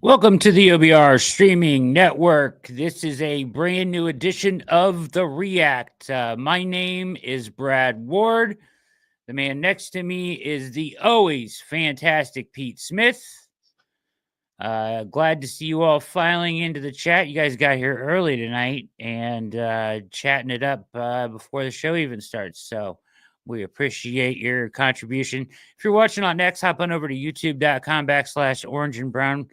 Welcome to the OBR streaming network. This is a brand new edition of The React. My name is Brad Ward. The man next to me is the always fantastic Pete Smith. Glad to see you all filing into the chat. You guys got here early tonight and chatting it up before the show even starts. So we appreciate your contribution. If you're watching on X, hop on over to youtube.com/orange and brown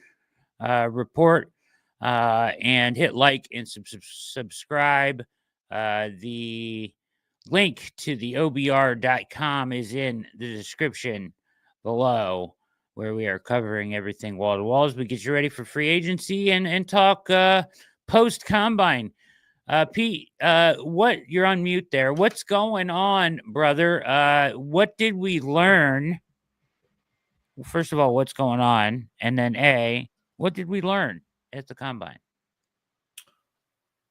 report and hit like and subscribe. The link to the obr.com is in the description below, where we are covering everything wall to wall as we get you ready for free agency and talk post combine. Pete, what you're on mute there? What's going on, brother? What did we learn? First of all, what's going on? And then what did we learn at the combine?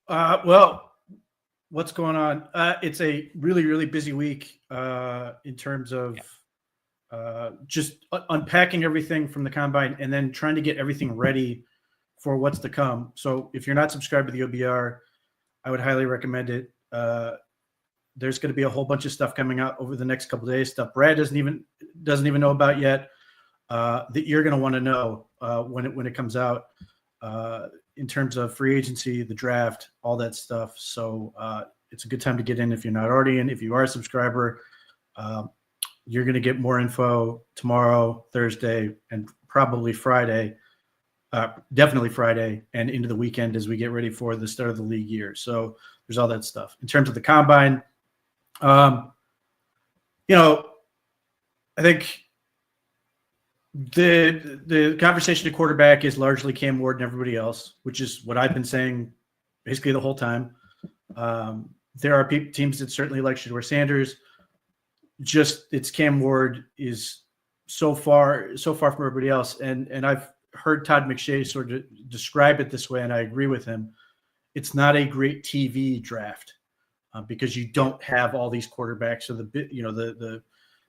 Well, what's going on? It's a really, really busy week in terms of just unpacking everything from the combine and then trying to get everything ready for what's to come. So if you're not subscribed to the OBR, I would highly recommend it. There's going to be a whole bunch of stuff coming out over the next couple of days, stuff Brad doesn't even know about yet, that you're going to want to know when it comes out in terms of free agency, the draft, all that stuff. So it's a good time to get in if you're not already in. If you are a subscriber, you're going to get more info tomorrow, Thursday, and probably Friday, definitely Friday, and into the weekend as we get ready for the start of the league year. So there's all that stuff. In terms of the combine, I think the conversation to quarterback is largely Cam Ward and everybody else, which is what I've been saying basically the whole time. There are teams that certainly like Shur Sanders. Just it's Cam Ward is so far from everybody else. And I've heard Todd McShay sort of describe it this way, and I agree with him. It's not a great TV draft because you don't have all these quarterbacks or the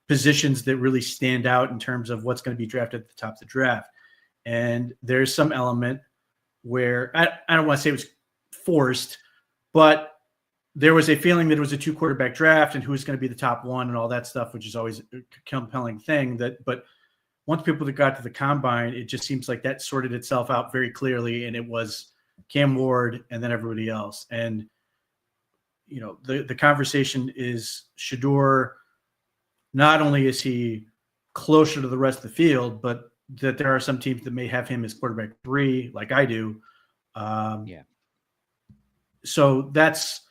positions that really stand out in terms of what's going to be drafted at the top of the draft. And there's some element where I don't want to say it was forced, but there was a feeling that it was a 2-quarterback draft and who's going to be the top one and all that stuff, which is always a compelling thing. But once people got to the combine, it just seems like that sorted itself out very clearly. And it was Cam Ward and then everybody else. And, the conversation is Shedeur. Not only is he closer to the rest of the field, but that there are some teams that may have him as quarterback 3, like I do. So that's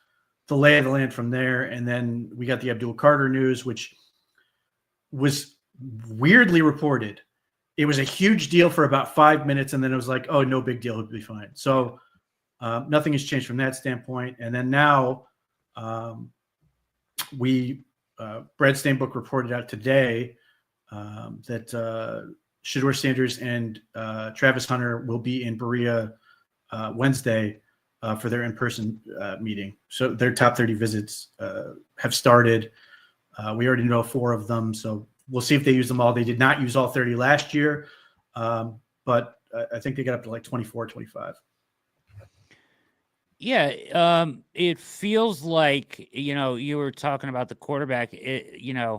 the lay of the land from there. And then we got the Abdul Carter news, which was weirdly reported. It was a huge deal for about 5 minutes, and then it was like, oh, no big deal, it'll be fine. So nothing has changed from that standpoint. And then now Brad Stainbook reported out today that Shur Sanders and Travis Hunter will be in Berea Wednesday for their in-person meeting. So their top 30 visits have started. We already know 4 of them, so we'll see if they use them all. They did not use all 30 last year, but I think they got up to like 24, 25. Yeah, it feels like, you were talking about the quarterback. A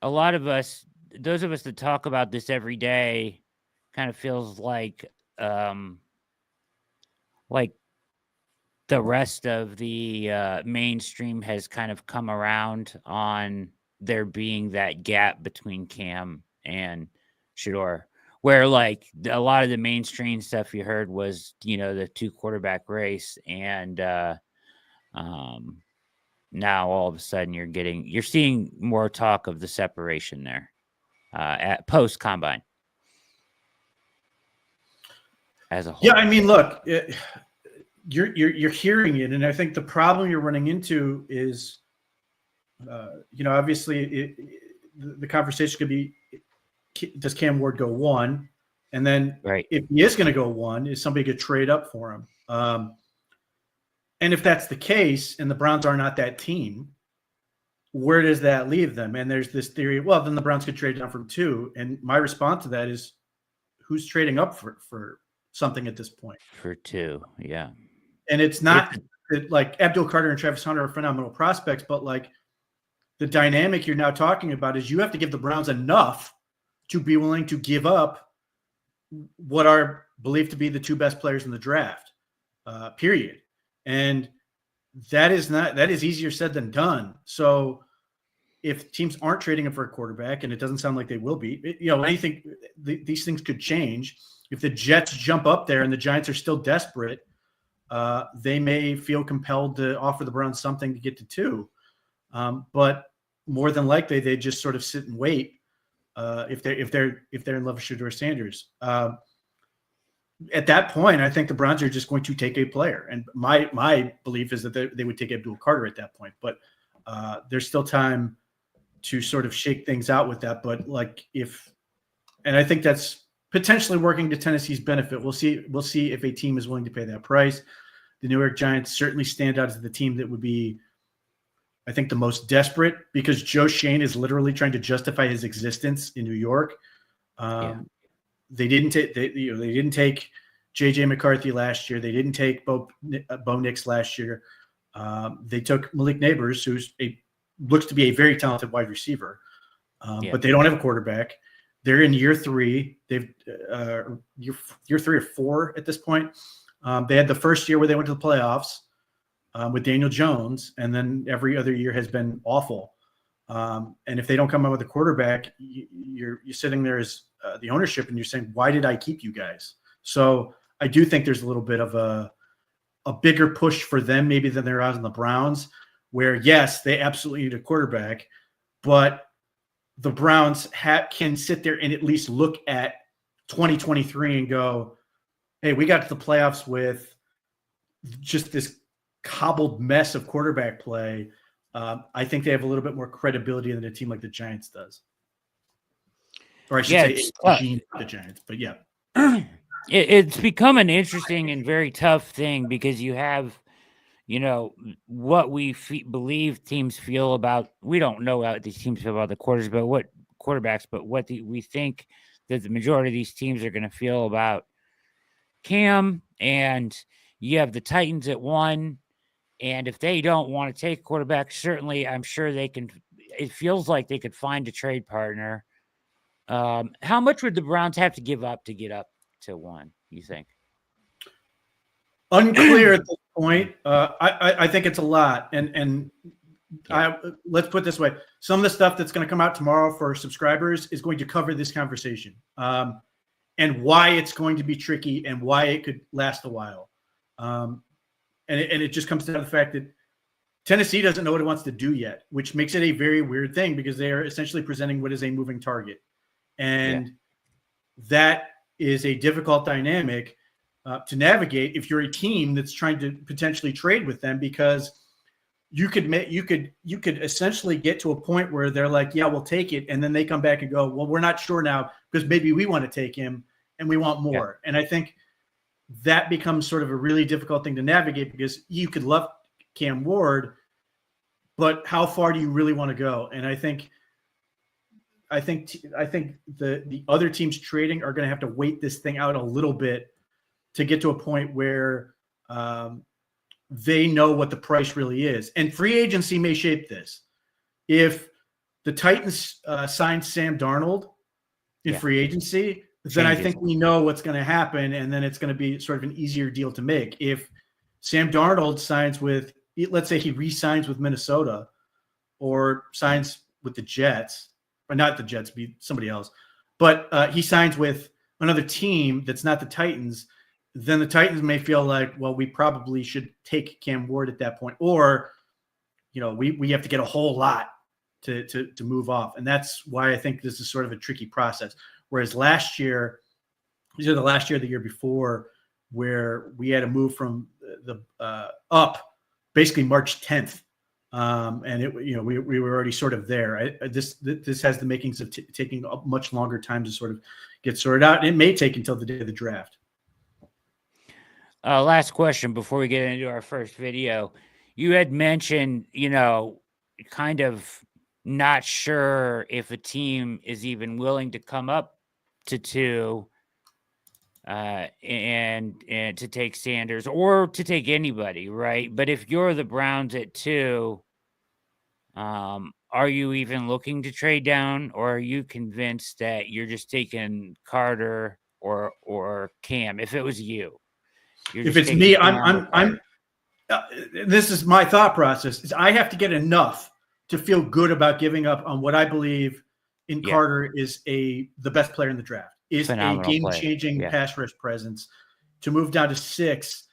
lot of us, those of us that talk about this every day, kind of feels like the rest of the mainstream has kind of come around on there being that gap between Cam and Shedeur, where like a lot of the mainstream stuff you heard was, the 2-quarterback race. And now all of a sudden you're seeing more talk of the separation there at post combine as a whole. Yeah. I mean, look, you're hearing it. And I think the problem you're running into is, obviously the conversation could be, does Cam Ward go 1? And then if he is going to go 1, is somebody going to trade up for him? And if that's the case and the Browns are not that team, where does that leave them? And there's this theory, well, then the Browns could trade down from 2. And my response to that is who's trading up for something at this point. For 2, yeah. And it's not that like Abdul Carter and Travis Hunter are phenomenal prospects, but like the dynamic you're now talking about is you have to give the Browns enough to be willing to give up what are believed to be the 2 best players in the draft, period. And that is easier said than done. So if teams aren't trading him for a quarterback, and it doesn't sound like they will be, anything, these things could change. If the Jets jump up there and the Giants are still desperate, they may feel compelled to offer the Browns something to get to 2. But more than likely, they just sort of sit and wait if they're in love with Shur Sanders. At that point, I think the Browns are just going to take a player, and my belief is that they would take Abdul Carter at that point. But there's still time to sort of shake things out with that. But and I think that's potentially working to Tennessee's benefit. We'll see if a team is willing to pay that price. The New York Giants certainly stand out as the team that would be, I think, the most desperate, because Joe Shane is literally trying to justify his existence in New York. They didn't take J.J. McCarthy last year. They didn't take Bo Nix last year. They took Malik Neighbors, looks to be a very talented wide receiver, but they don't have a quarterback. They're in year 3. They've year 3 or 4 at this point. They had the first year where they went to the playoffs with Daniel Jones, and then every other year has been awful. And if they don't come out with a quarterback, you're sitting there as the ownership, and you're saying, why did I keep you guys? So I do think there's a little bit of a bigger push for them maybe than there is on the Browns, where, yes, they absolutely need a quarterback, but the Browns can sit there and at least look at 2023 and go, hey, we got to the playoffs with just this cobbled mess of quarterback play. I think they have a little bit more credibility than a team like the Giants does. Or I should say the Giants, but yeah. It's become an interesting and very tough thing, because you have, what we believe teams feel about. We don't know how these teams feel about the quarterbacks, but what we think that the majority of these teams are going to feel about Cam. And you have the Titans at 1. And if they don't want to take a quarterback, certainly I'm sure they can. It feels like they could find a trade partner. How much would the Browns have to give up to get up to 1, you think? Unclear at this point. I think it's a lot. And let's put it this way. Some of the stuff that's going to come out tomorrow for subscribers is going to cover this conversation and why it's going to be tricky and why it could last a while. And it just comes down to the fact that Tennessee doesn't know what it wants to do yet, which makes it a very weird thing, because they are essentially presenting what is a moving target. And that is a difficult dynamic to navigate if you're a team that's trying to potentially trade with them, because you could essentially get to a point where they're like, yeah, we'll take it. And then they come back and go, well, we're not sure now, because maybe we want to take him and we want more. And I think that becomes sort of a really difficult thing to navigate, because you could love Cam Ward, but how far do you really want to go? And I think the other teams trading are going to have to wait this thing out a little bit to get to a point where they know what the price really is. And free agency may shape this. If the Titans sign Sam Darnold in free agency, then I think we know what's going to happen, and then it's going to be sort of an easier deal to make. If Sam Darnold signs with, let's say he re-signs with Minnesota or signs with the Jets, or not the Jets, be somebody else, but he signs with another team that's not the Titans, then the Titans may feel like, well, we probably should take Cam Ward at that point, or we have to get a whole lot to move off. And that's why I think this is sort of a tricky process. Whereas last year, either the last year or the year before, where we had to move from the up basically March 10th. And we were already sort of there. This has the makings of taking a much longer time to sort of get sorted out. It may take until the day of the draft. Last question before we get into our first video. You had mentioned, kind of not sure if a team is even willing to come up to 2 and to take Sanders or to take anybody, right? But if you're the Browns at 2, are you even looking to trade down, or are you convinced that you're just taking Carter or Cam? If it was you, you're If just it's taking me, Cam or Carter. this is my thought process, is I have to get enough to feel good about giving up on what I believe in Yeah, Carter is the best player in the draft, is a phenomenal player. game-changing Yeah, pass rush presence, to move down to 6,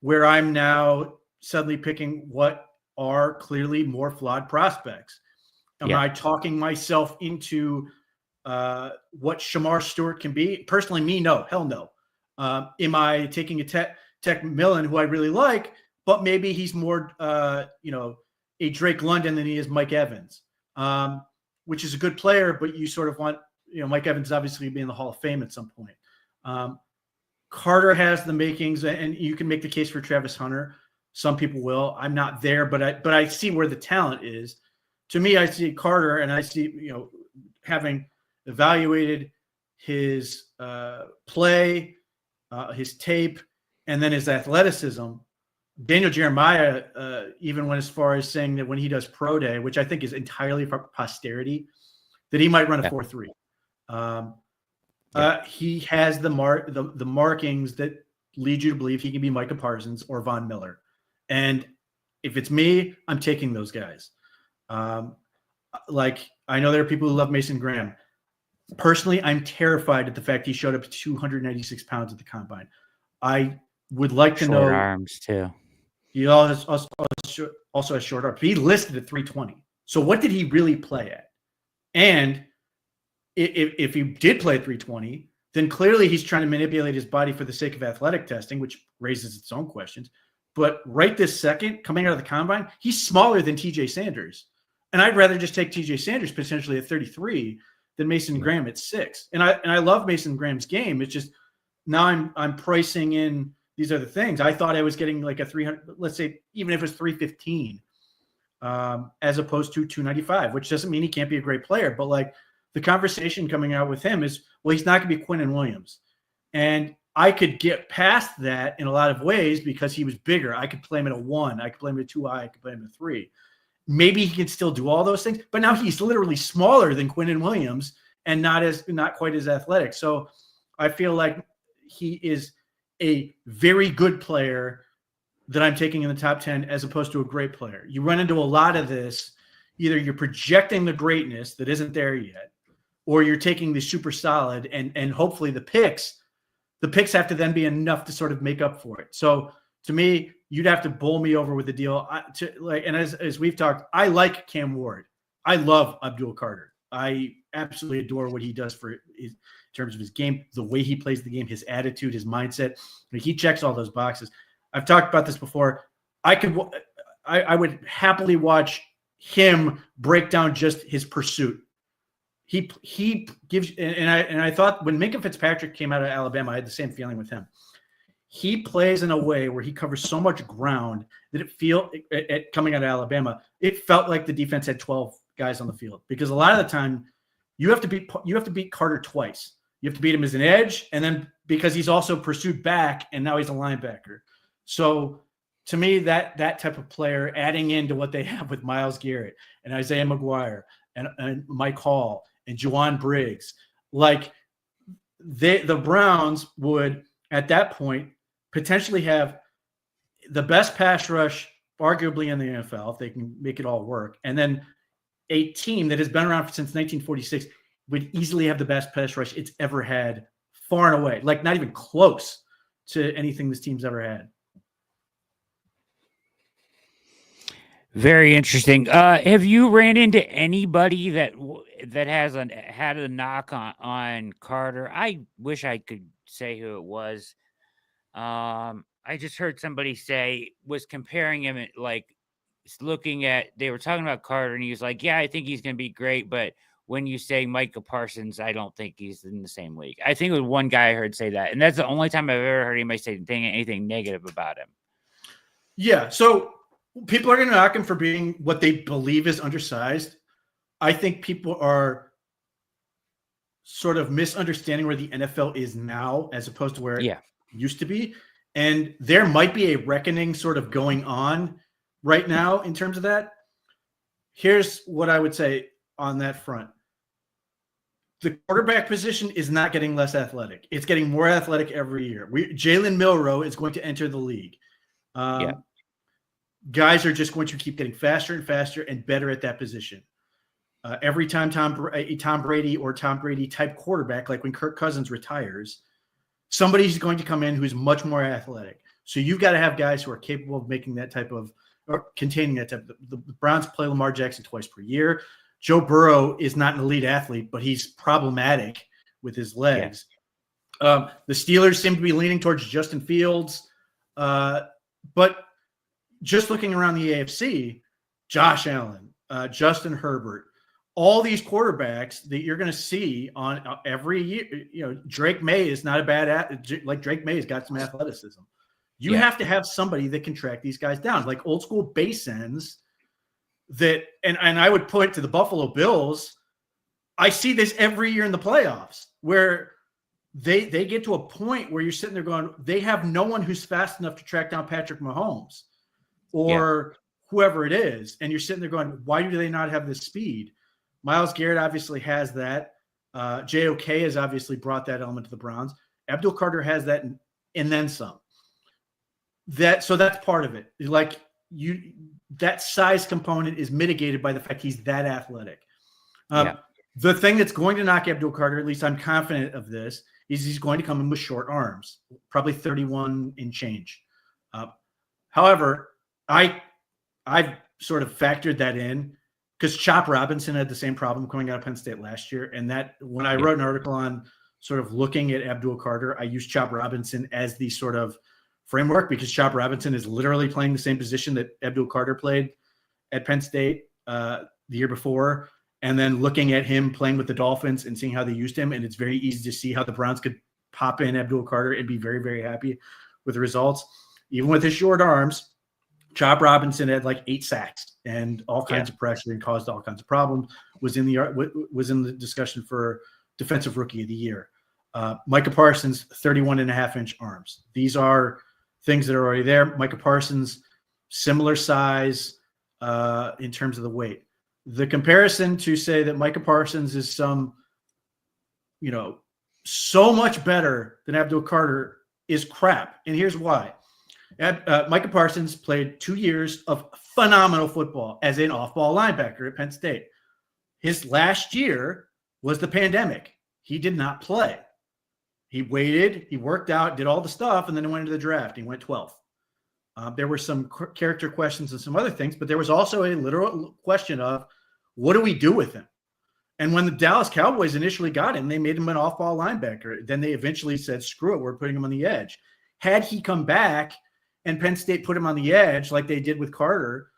where I'm now suddenly picking what are clearly more flawed prospects. Am yeah, I talking myself into what Shamar Stewart can be? Personally, me, no. Hell no. Am I taking a Tech Millen, who I really like, but maybe he's more, a Drake London than he is Mike Evans, which is a good player, but you sort of want, Mike Evans obviously be in the Hall of Fame at some point. Carter has the makings, and you can make the case for Travis Hunter. Some people will. I'm not there, but I see where the talent is. To me, I see Carter, and I see, having evaluated his play, his tape, and then his athleticism. Daniel Jeremiah even went as far as saying that when he does pro day, which I think is entirely for posterity, that he might run a 4.3. He has the markings that lead you to believe he can be Micah Parsons or Von Miller. And if it's me, I'm taking those guys. Like, I know there are people who love Mason Graham. Personally, I'm terrified at the fact he showed up 296 pounds at the combine. I would like to know. short arms too. He also has short arms. He listed at 320. So what did he really play at? And if he did play at 320, then clearly he's trying to manipulate his body for the sake of athletic testing, which raises its own questions. But right this second, coming out of the combine, he's smaller than TJ Sanders. And I'd rather just take TJ Sanders potentially at 33 than Mason Graham at 6. And I love Mason Graham's game. It's just now I'm pricing in these other things. I thought I was getting like a 300, let's say, even if it's 315, as opposed to 295, which doesn't mean he can't be a great player. But like, the conversation coming out with him is, well, he's not going to be Quinnen Williams. And I could get past that in a lot of ways because he was bigger. I could play him at a 1. I could play him at a 2 high. I could play him at a 3. Maybe he can still do all those things. But now he's literally smaller than Quinnen Williams and not quite as athletic. So I feel like he is a very good player that I'm taking in the top 10 as opposed to a great player. You run into a lot of this. Either you're projecting the greatness that isn't there yet, or you're taking the super solid and hopefully the picks have to then be enough to sort of make up for it. So to me, you'd have to bowl me over with the deal. And as we've talked, I like Cam Ward. I love Abdul Carter. I absolutely adore what he does in terms of his game, the way he plays the game, his attitude, his mindset. Like, he checks all those boxes. I've talked about this before. I would happily watch him break down just his pursuit. He gives, and I thought when Minkah Fitzpatrick came out of Alabama, I had the same feeling with him. He plays in a way where he covers so much ground that coming out of Alabama, it felt like the defense had 12 guys on the field, because a lot of the time you have to beat Carter twice. You have to beat him as an edge, and then because he's also pursued back, and now he's a linebacker. So to me, that type of player, adding into what they have with Myles Garrett and Isaiah McGuire and Mike Hall and Juwan Briggs, like the Browns would at that point potentially have the best pass rush arguably in the NFL if they can make it all work. And then a team that has been around since 1946 would easily have the best pass rush it's ever had, far and away, like not even close to anything this team's ever had. Very interesting. Have you ran into anybody that has had a knock on Carter? I wish I could say who it was. I just heard somebody was comparing him at, like, they were talking about Carter, and he was like, yeah, I think he's going to be great, but when you say Micah Parsons, I don't think he's in the same league. I think it was one guy I heard say that, and that's the only time I've ever heard anybody say anything negative about him. Yeah, so people are going to knock him for being what they believe is undersized. I think people are sort of misunderstanding where the NFL is now as opposed to where it used to be. And there might be a reckoning sort of going on right now in terms of that. Here's what I would say on that front. The quarterback position is not getting less athletic. It's getting more athletic every year. Jalen Milroe is going to enter the league. Guys are just going to keep getting faster and faster and better at that position. Every time Tom Brady or Tom Brady type quarterback, like when Kirk Cousins retires, somebody's going to come in who's much more athletic. So you've got to have guys who are capable of making that type of or containing that type. The Browns play Lamar Jackson twice per year. Joe Burrow is not an elite athlete, but he's problematic with his legs. The Steelers seem to be leaning towards Justin Fields. But just looking around the AFC, Josh Allen, Justin Herbert, all these quarterbacks that you're going to see on every year, Drake May is not a bad Drake May has got some athleticism. You have to have somebody that can track these guys down, like old school base ends that, and I would point to the Buffalo Bills. I see this every year in the playoffs where they get to a point where you're sitting there going, they have no one who's fast enough to track down Patrick Mahomes or whoever it is. And you're sitting there going, why do they not have this speed? Myles Garrett obviously has that. JOK has obviously brought that element to the Browns. Abdul Carter has that and then some. So that's part of it. Like that size component is mitigated by the fact he's that athletic. The thing that's going to knock Abdul Carter, at least I'm confident of this, is he's going to come in with short arms, probably 31 and change. However, I've sort of factored that in because Chop Robinson had the same problem coming out of Penn State last year. And that when I wrote an article on sort of looking at Abdul Carter, I used Chop Robinson as the sort of framework because Chop Robinson is literally playing the same position that Abdul Carter played at Penn State the year before. And then looking at him playing with the Dolphins and seeing how they used him. And it's very easy to see how the Browns could pop in Abdul Carter and be very, very happy with the results. Even with his short arms, Chop Robinson had like 8 sacks and all kinds of pressure and caused all kinds of problems, was in the discussion for Defensive Rookie of the Year. Micah Parsons, 31.5-inch arms. These are things that are already there. Micah Parsons, similar size in terms of the weight. The comparison to say that Micah Parsons is so much better than Abdul Carter is crap. And here's why. Micah Parsons played 2 years of phenomenal football as an off-ball linebacker at Penn State. His last year was the pandemic. He did not play. He waited, he worked out, did all the stuff, and then he went into the draft. He went 12th. There were some character questions and some other things, but there was also a literal question of, what do we do with him? And when the Dallas Cowboys initially got him, they made him an off-ball linebacker. Then they eventually said, screw it, we're putting him on the edge. Had he come back and Penn State put him on the edge like they did with Carter,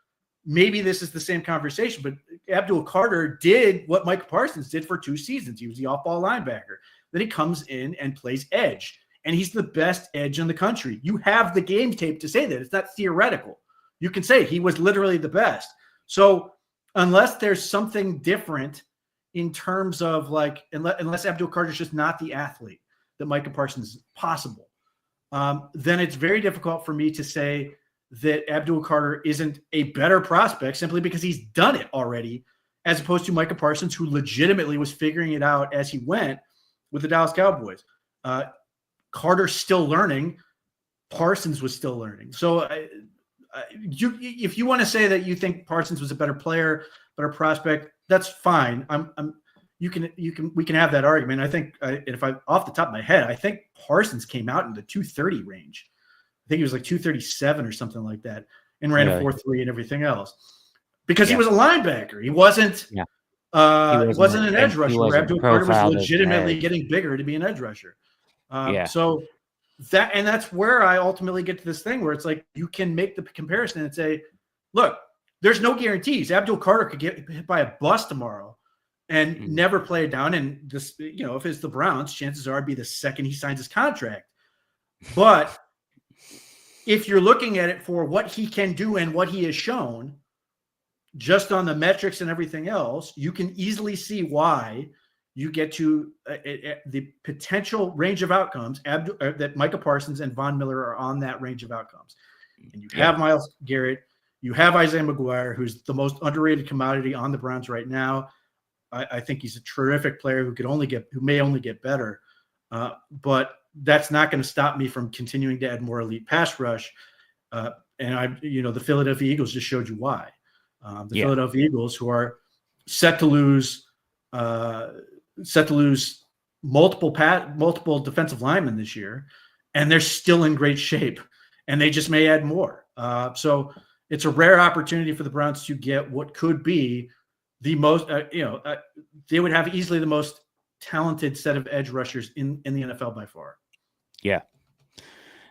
maybe this is the same conversation. But Abdul Carter did what Mike Parsons did for 2 seasons. He was the off-ball linebacker. Then he comes in and plays edge. And he's the best edge in the country. You have the game tape to say that. It's not theoretical. You can say he was literally the best. So unless there's something different in terms of like, unless Abdul Carter is just not the athlete that Micah Parsons is possible, then it's very difficult for me to say that Abdul Carter isn't a better prospect simply because he's done it already, as opposed to Micah Parsons, who legitimately was figuring it out as he went with the Dallas Cowboys. Carter's still learning. Parsons was still learning. So if you want to say that you think Parsons was a better player, better prospect, that's fine. We can have that argument. I think if I off the top of my head, I think Parsons came out in the 230 range. I think he was like 237 or something like that, and ran a 4.3 and everything else because he was a linebacker. He wasn't. He wasn't an edge rusher. Where Abdul Carter was legitimately getting bigger to be an edge rusher. So that's where I ultimately get to this thing where it's like you can make the comparison and say, look, there's no guarantees. Abdul Carter could get hit by a bus tomorrow and never play it down. And this, if it's the Browns, chances are it'd be the second he signs his contract. But if you're looking at it for what he can do and what he has shown, just on the metrics and everything else, you can easily see why you get to the potential range of outcomes that Micah Parsons and Von Miller are on that range of outcomes. And you have Myles Garrett, you have Isaiah McGuire, who's the most underrated commodity on the Browns right now. I think he's a terrific player who may only get better. But that's not going to stop me from continuing to add more elite pass rush. The Philadelphia Eagles just showed you why. Philadelphia Eagles, who are set to lose multiple defensive linemen this year, and they're still in great shape, and they just may add more. So it's a rare opportunity for the Browns to get what could be the most. They would have easily the most talented set of edge rushers in the NFL by far. Yeah.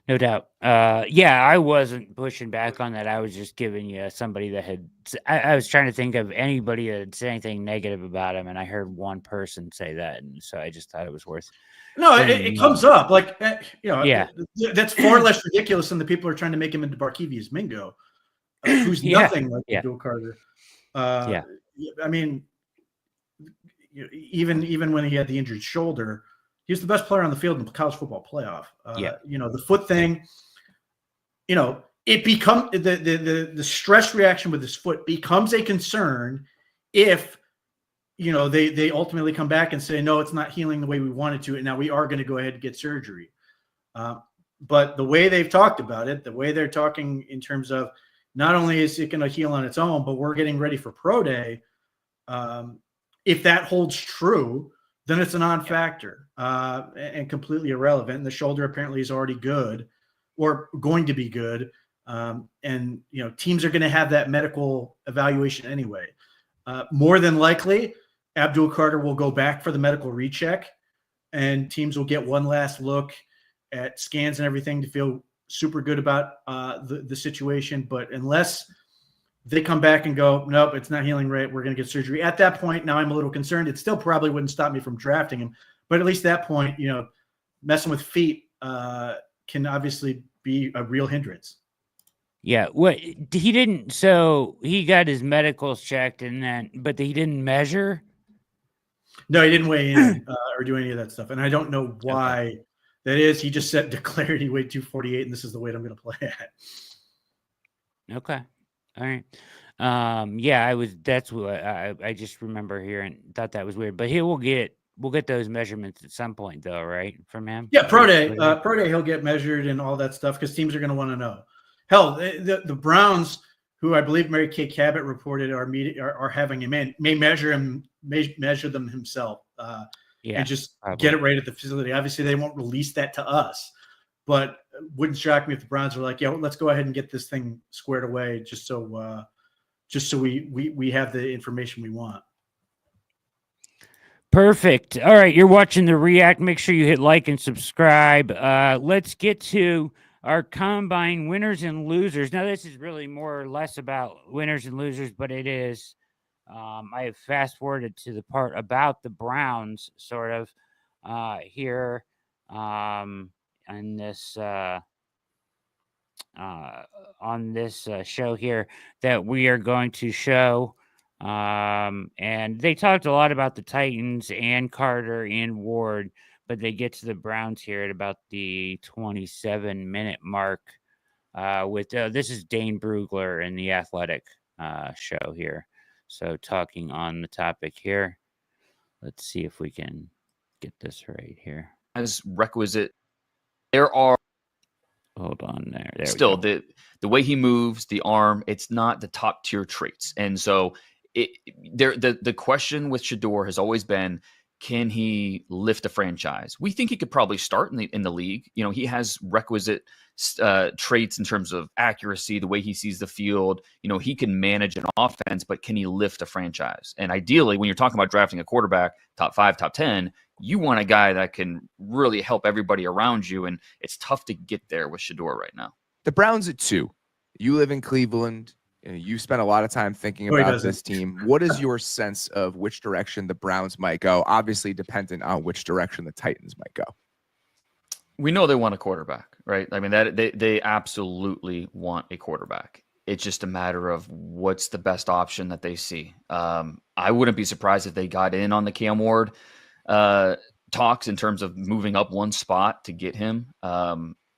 No doubt. I wasn't pushing back on that. I was just giving you somebody that had. I was trying to think of anybody that had said anything negative about him, and I heard one person say that, and so I just thought it was worth. No, it comes up that's far less ridiculous than the people who are trying to make him into Barkevious Mingo, who's nothing like Abdul Carter. I mean, even when he had the injured shoulder, he was the best player on the field in the college football playoff. The foot thing, it becomes the stress reaction with his foot becomes a concern if, they ultimately come back and say, no, it's not healing the way we want it to. And now we are going to go ahead and get surgery. But the way they've talked about it, the way they're talking in terms of not only is it going to heal on its own, but we're getting ready for pro day. If that holds true, then it's a non-factor and completely irrelevant. And the shoulder apparently is already good or going to be good. Teams are going to have that medical evaluation anyway. More than likely, Abdul Carter will go back for the medical recheck, and teams will get one last look at scans and everything to feel super good about the situation. But unless they come back and go, nope, it's not healing right, we're going to get surgery. At that point, now I'm a little concerned. It still probably wouldn't stop me from drafting him. But at least at that point, messing with feet can obviously be a real hindrance. Yeah. What he didn't. So he got his medicals checked but he didn't measure. No, he didn't weigh in or do any of that stuff. And I don't know why that is. He just declared he weighed 248 and this is the weight I'm going to play at. Okay. All right. That's what I just remember hearing, thought that was weird, but we'll get those measurements at some point though, right? From him. Yeah. Pro day, he'll get measured and all that stuff because teams are going to want to know. Hell, the Browns, who I believe Mary Kay Cabot reported are having him in, may measure them himself and just get it right at the facility. Obviously they won't release that to us, but wouldn't shock me if the Browns were like, let's go ahead and get this thing squared away just so we have the information we want. Perfect. All right. You're watching the React. Make sure you hit like and subscribe. Let's get to our combine winners and losers. Now, this is really more or less about winners and losers, but it is. I have fast forwarded to the part about the Browns sort of here on this show here that we are going to show. And they talked a lot about the Titans and Carter and Ward, but they get to the Browns here at about the 27-minute mark with this is Dane Brugler in the Athletic show here. So talking on the topic here. Let's see if we can get this right here. As requisite, there are. Hold on there. Still, the way he moves, the arm, it's not the top tier traits. And so the question with Shedeur has always been, can he lift a franchise? We think he could probably start in the league. He has requisite traits in terms of accuracy, the way he sees the field. He can manage an offense, but can he lift a franchise? And ideally, when you're talking about drafting a quarterback, top 5, top 10, you want a guy that can really help everybody around you. And it's tough to get there with Shedeur right now. The Browns at 2. You live in Cleveland. You spent a lot of time thinking about this team. What is your sense of which direction the Browns might go? Obviously dependent on which direction the Titans might go. We know they want a quarterback, right? I mean, that they absolutely want a quarterback. It's just a matter of what's the best option that they see. I wouldn't be surprised if they got in on the Cam Ward. talks in terms of moving up one spot to get him.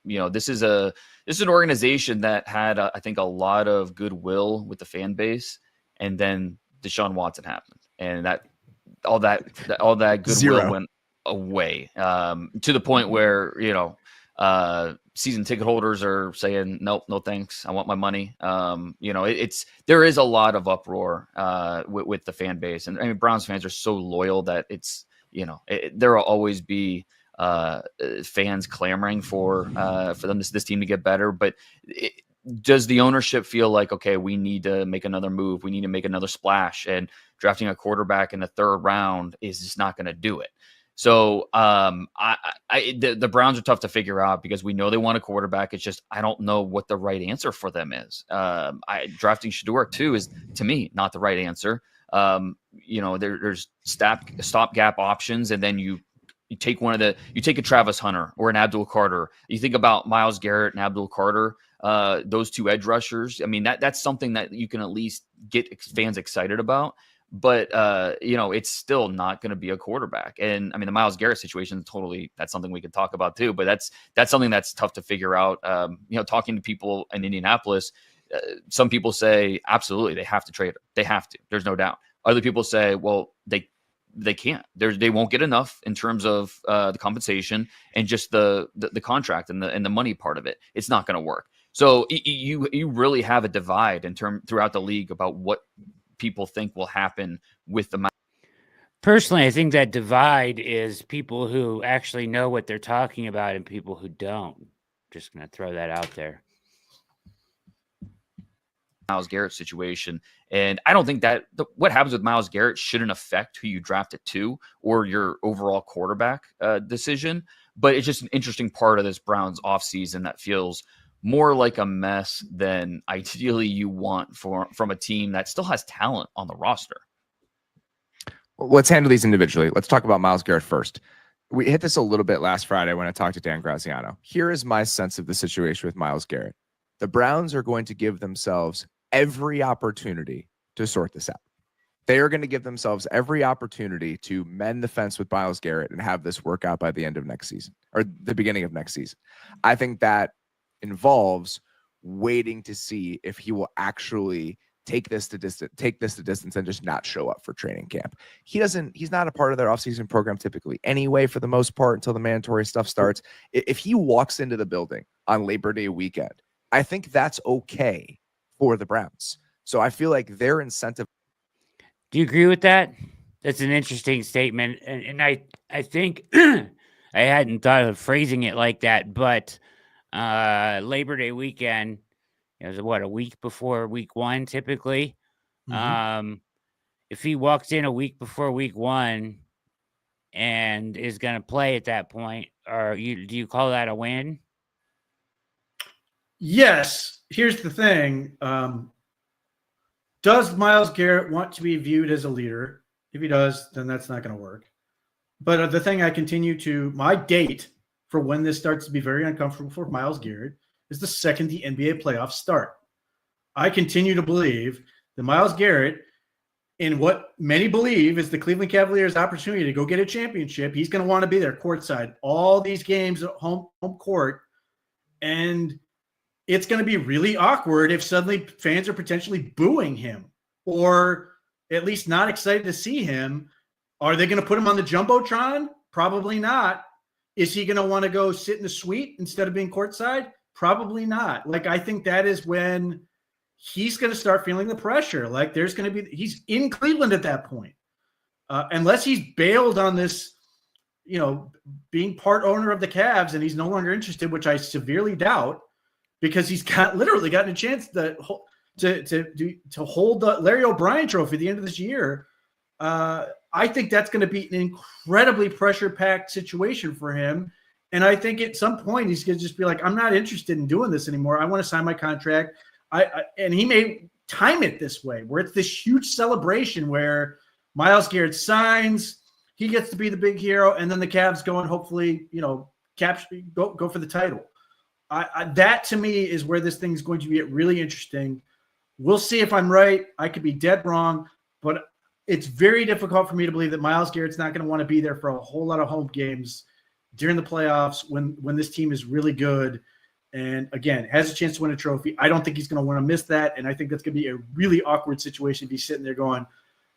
This is an organization that had, I think, a lot of goodwill with the fan base, and then Deshaun Watson happened, and all that goodwill Zero. went away, to the point where season ticket holders are saying, nope, no thanks, I want my money. There is a lot of uproar with the fan base, and I mean, Browns fans are so loyal that it's there will always be fans clamoring for this team to get better. But does the ownership feel like, okay, we need to make another move, we need to make another splash, and drafting a quarterback in the 3rd round is just not going to do it? So the Browns are tough to figure out because we know they want a quarterback. It's just I don't know what the right answer for them is. Drafting Shur too is, to me, not the right answer. There's stopgap options, and then you take a Travis Hunter or an Abdul Carter. You think about Myles Garrett and Abdul Carter, those 2 edge rushers. I mean, that's something that you can at least get fans excited about. But it's still not going to be a quarterback. And I mean, the Myles Garrett situation, that's something we could talk about too. But that's something that's tough to figure out. Talking to people in Indianapolis, some people say absolutely they have to trade her. They have to. There's no doubt. Other people say, well, they can't. They won't get enough in terms of the compensation and just the contract and the money part of it. It's not going to work. So you really have a divide throughout the league about what people think will happen with the. Personally, I think that divide is people who actually know what they're talking about and people who don't. Just going to throw that out there. Myles Garrett situation, and I don't think that what happens with Myles Garrett shouldn't affect who you draft it to or your overall quarterback decision. But it's just an interesting part of this Browns offseason that feels more like a mess than ideally you want from a team that still has talent on the roster. Well, let's handle these individually. Let's talk about Myles Garrett first. We hit this a little bit last Friday when I talked to Dan Graziano. Here is my sense of the situation with Myles Garrett. The Browns are going to give themselves every opportunity to sort this out. They are going to give themselves every opportunity to mend the fence with Myles Garrett and have this work out by the end of next season or the beginning of next season. I think that involves waiting to see if he will actually take this to distance and just not show up for training camp. He's not a part of their offseason program typically anyway, for the most part, until the mandatory stuff starts. If he walks into the building on Labor Day weekend, I think that's okay for the Browns. So I feel like their incentive. Do you agree with that? That's an interesting statement. And I think I hadn't thought of phrasing it like that, but Labor Day weekend, it was a week before week 1 typically. Mm-hmm. If he walks in a week before week 1 and is going to play at that point, do you call that a win? Yes. Here's the thing. Does Myles Garrett want to be viewed as a leader? If he does, then that's not going to work. But the thing my date for when this starts to be very uncomfortable for Myles Garrett is the second the NBA playoffs start. I continue to believe that Myles Garrett, in what many believe is the Cleveland Cavaliers' opportunity to go get a championship, he's going to want to be there courtside, all these games at home court. And it's going to be really awkward if suddenly fans are potentially booing him or at least not excited to see him. Are they going to put him on the Jumbotron? Probably not. Is he going to want to go sit in the suite instead of being courtside? Probably not. I think that is when he's going to start feeling the pressure. He's in Cleveland at that point. Unless he's bailed on this, being part owner of the Cavs and he's no longer interested, which I severely doubt, because he's literally gotten a chance to hold the Larry O'Brien trophy at the end of this year. I think that's going to be an incredibly pressure-packed situation for him. And I think at some point he's going to just be like, I'm not interested in doing this anymore. I want to sign my contract. And he may time it this way, where it's this huge celebration where Myles Garrett signs, he gets to be the big hero, and then the Cavs go and hopefully, go for the title. That to me is where this thing's going to get really interesting. We'll see if I'm right. I could be dead wrong, but it's very difficult for me to believe that Myles Garrett's not going to want to be there for a whole lot of home games during the playoffs when this team is really good and, again, has a chance to win a trophy. I don't think he's going to want to miss that, and I think that's going to be a really awkward situation to be sitting there going,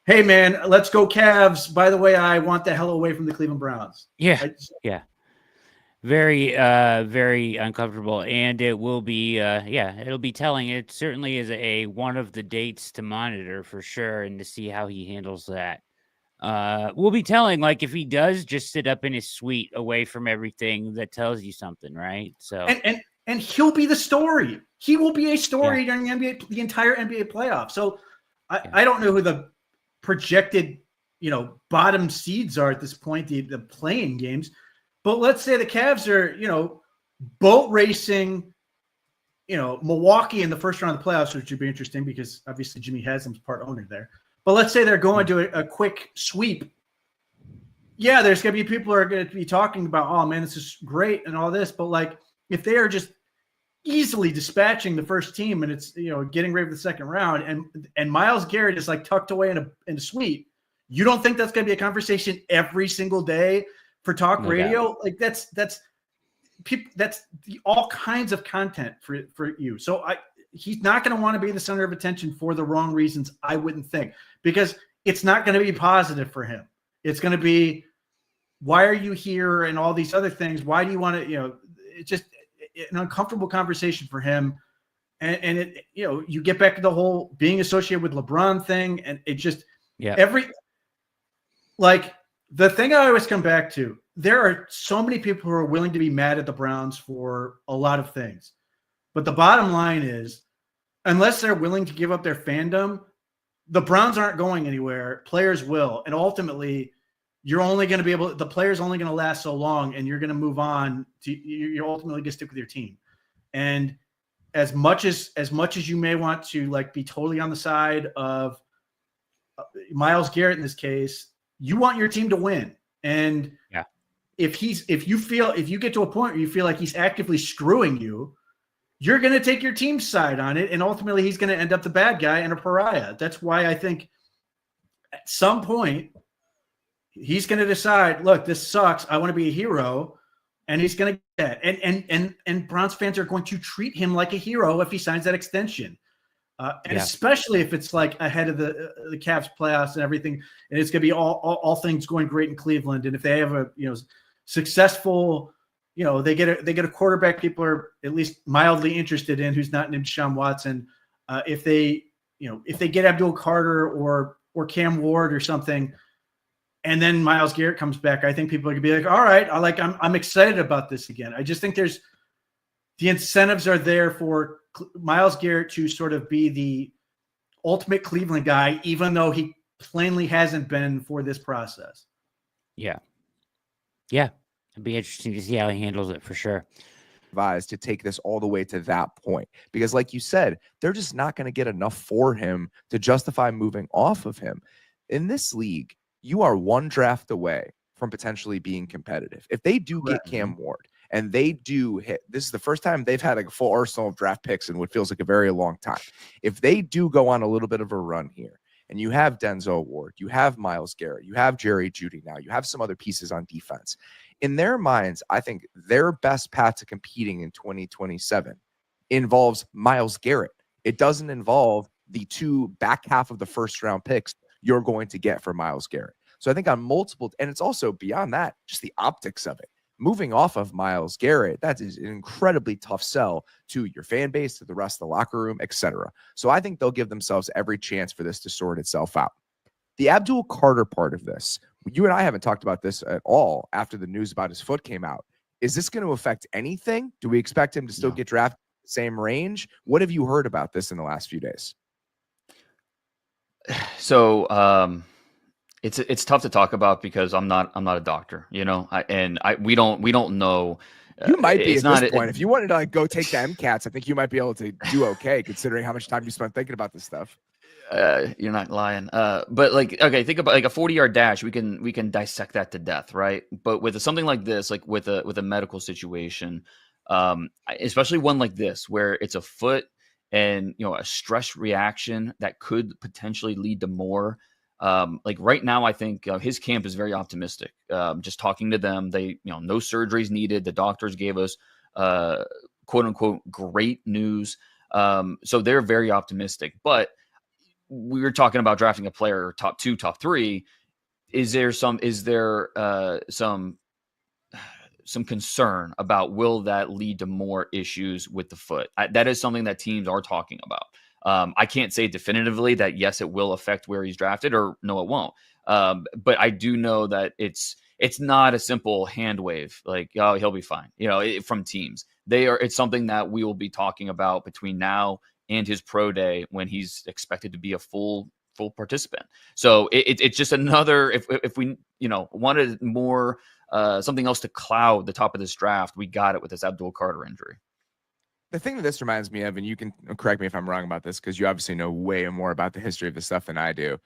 hey, man, let's go Cavs. By the way, I want the hell away from the Cleveland Browns. Yeah. Very, very uncomfortable. And it will be, it'll be telling. It certainly is one of the dates to monitor for sure and to see how he handles that. Will be telling, like, if he does just sit up in his suite away from everything, that tells you something, right? So and he'll be the story. He will be a story during the entire NBA playoff. So I don't know who the projected, bottom seeds are at this point, the playing games. But let's say the Cavs are, boat racing, Milwaukee in the first round of the playoffs, which would be interesting because obviously Jimmy Haslam's part owner there. But let's say they're going to a quick sweep. Yeah, there's going to be people who are going to be talking about, oh, man, this is great and all this. But, like, if they are just easily dispatching the first team and it's, getting ready for the second round and Myles Garrett is, like, tucked away in a suite, you don't think that's going to be a conversation every single day for talk radio? Like, that's all kinds of content for you. So he's not going to want to be the center of attention for the wrong reasons, I wouldn't think, because it's not going to be positive for him. It's going to be, why are you here and all these other things? Why do you want to, it's just an uncomfortable conversation for him. And it, you get back to the whole being associated with LeBron thing. And it just, the thing I always come back to, there are so many people who are willing to be mad at the Browns for a lot of things. But the bottom line is, unless they're willing to give up their fandom, the Browns aren't going anywhere. Players will. And ultimately, the player's only going to last so long, and you're going to move on you're ultimately going to stick with your team. And as much as you may want to, like, be totally on the side of Myles Garrett in this case, you want your team to win. And if you get to a point where you feel like he's actively screwing you, you're going to take your team's side on it, and ultimately he's going to end up the bad guy and a pariah. That's why I think at some point he's going to decide, look, this sucks. I want to be a hero, and he's going to get that. And Browns fans are going to treat him like a hero if he signs that extension, especially if it's like ahead of the Cavs playoffs and everything, and it's going to be all things going great in Cleveland. And if they have a successful, they get a quarterback people are at least mildly interested in, who's not named Deshaun Watson. If they get Abdul Carter or Cam Ward or something, and then Myles Garrett comes back, I think people are gonna be like, all right, I'm excited about this again. I just think the incentives are there for Myles Garrett to sort of be the ultimate Cleveland guy, even though he plainly hasn't been for this process. Yeah. It'd be interesting to see how he handles it for sure. To take this all the way to that point, because like you said, they're just not going to get enough for him to justify moving off of him. In this league, you are one draft away from potentially being competitive. If they do get Cam Ward and they do hit, this is the first time they've had a full arsenal of draft picks in what feels like a very long time. If they do go on a little bit of a run here, and you have Denzel Ward, you have Myles Garrett, you have Jerry Jeudy now, you have some other pieces on defense. In their minds, I think their best path to competing in 2027 involves Myles Garrett. It doesn't involve the two back half of the first round picks you're going to get for Myles Garrett. So I think on multiple, and it's also beyond that, just the optics of it. Moving off of Myles Garrett, that is an incredibly tough sell to your fan base, to the rest of the locker room, etc. So I think they'll give themselves every chance for this to sort itself out. The Abdul Carter part of this, you and I haven't talked about this at all after the news about his foot came out. Is this going to affect anything? Do we expect him to still get drafted in the same range? What have you heard about this in the last few days? So it's tough to talk about because I'm not a doctor, we don't know. You might be at this point. If you wanted to go take the MCATs, I think you might be able to do okay considering how much time you spent thinking about this stuff. You're not lying. But okay, think about like a 40-yard dash. We can dissect that to death, right? But with something like this, like with a medical situation, especially one like this where it's a foot and a stress reaction that could potentially lead to more. Like right now, I think his camp is very optimistic. Just talking to them, they, no surgeries needed. The doctors gave us quote unquote great news. So they're very optimistic. But we were talking about drafting a player top 2, top 3. Is there some concern about will that lead to more issues with the foot? That is something that teams are talking about. I can't say definitively that yes, it will affect where he's drafted, or no, it won't. But I do know that it's not a simple hand wave like, oh, he'll be fine. From teams, it's something that we will be talking about between now and his pro day, when he's expected to be a full participant. So it's just another, if we wanted more something else to cloud the top of this draft, we got it with this Abdul Carter injury. The thing that this reminds me of, and you can correct me if I'm wrong about this, because you obviously know way more about the history of this stuff than I do.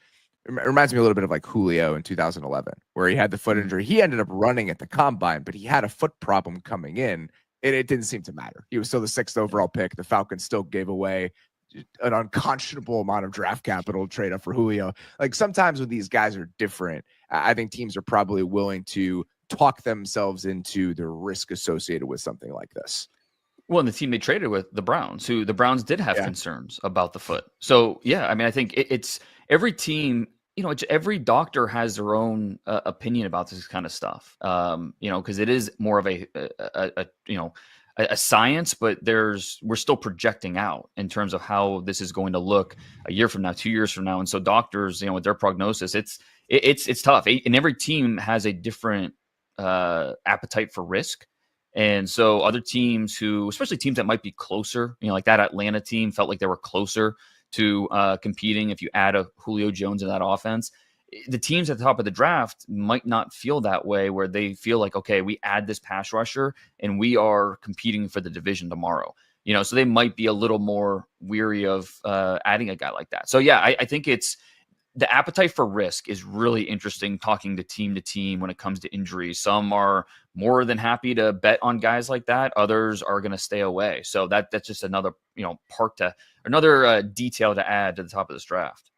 It reminds me a little bit of like Julio in 2011, where he had the foot injury. He ended up running at the combine, but he had a foot problem coming in, and it didn't seem to matter. He was still the 6th overall pick. The Falcons still gave away an unconscionable amount of draft capital trade up for Julio. Like, sometimes when these guys are different, I think teams are probably willing to talk themselves into the risk associated with something like this. Well, and the team they traded with, the Browns, who the Browns did have concerns about the foot. So, I mean, I think it's every team, every doctor has their own opinion about this kind of stuff, because it is more of a science, but we're still projecting out in terms of how this is going to look a year from now, 2 years from now. And so doctors, with their prognosis, it's tough. And every team has a different appetite for risk. And so other teams who, especially teams that might be closer, like that Atlanta team felt like they were closer to competing. If you add a Julio Jones in that offense, the teams at the top of the draft might not feel that way, where they feel like, okay, we add this pass rusher and we are competing for the division tomorrow. So they might be a little more weary of adding a guy like that. So I think the appetite for risk is really interesting, talking to team when it comes to injuries. Some are more than happy to bet on guys like that. Others are going to stay away. So that's just another, another detail to add to the top of this draft.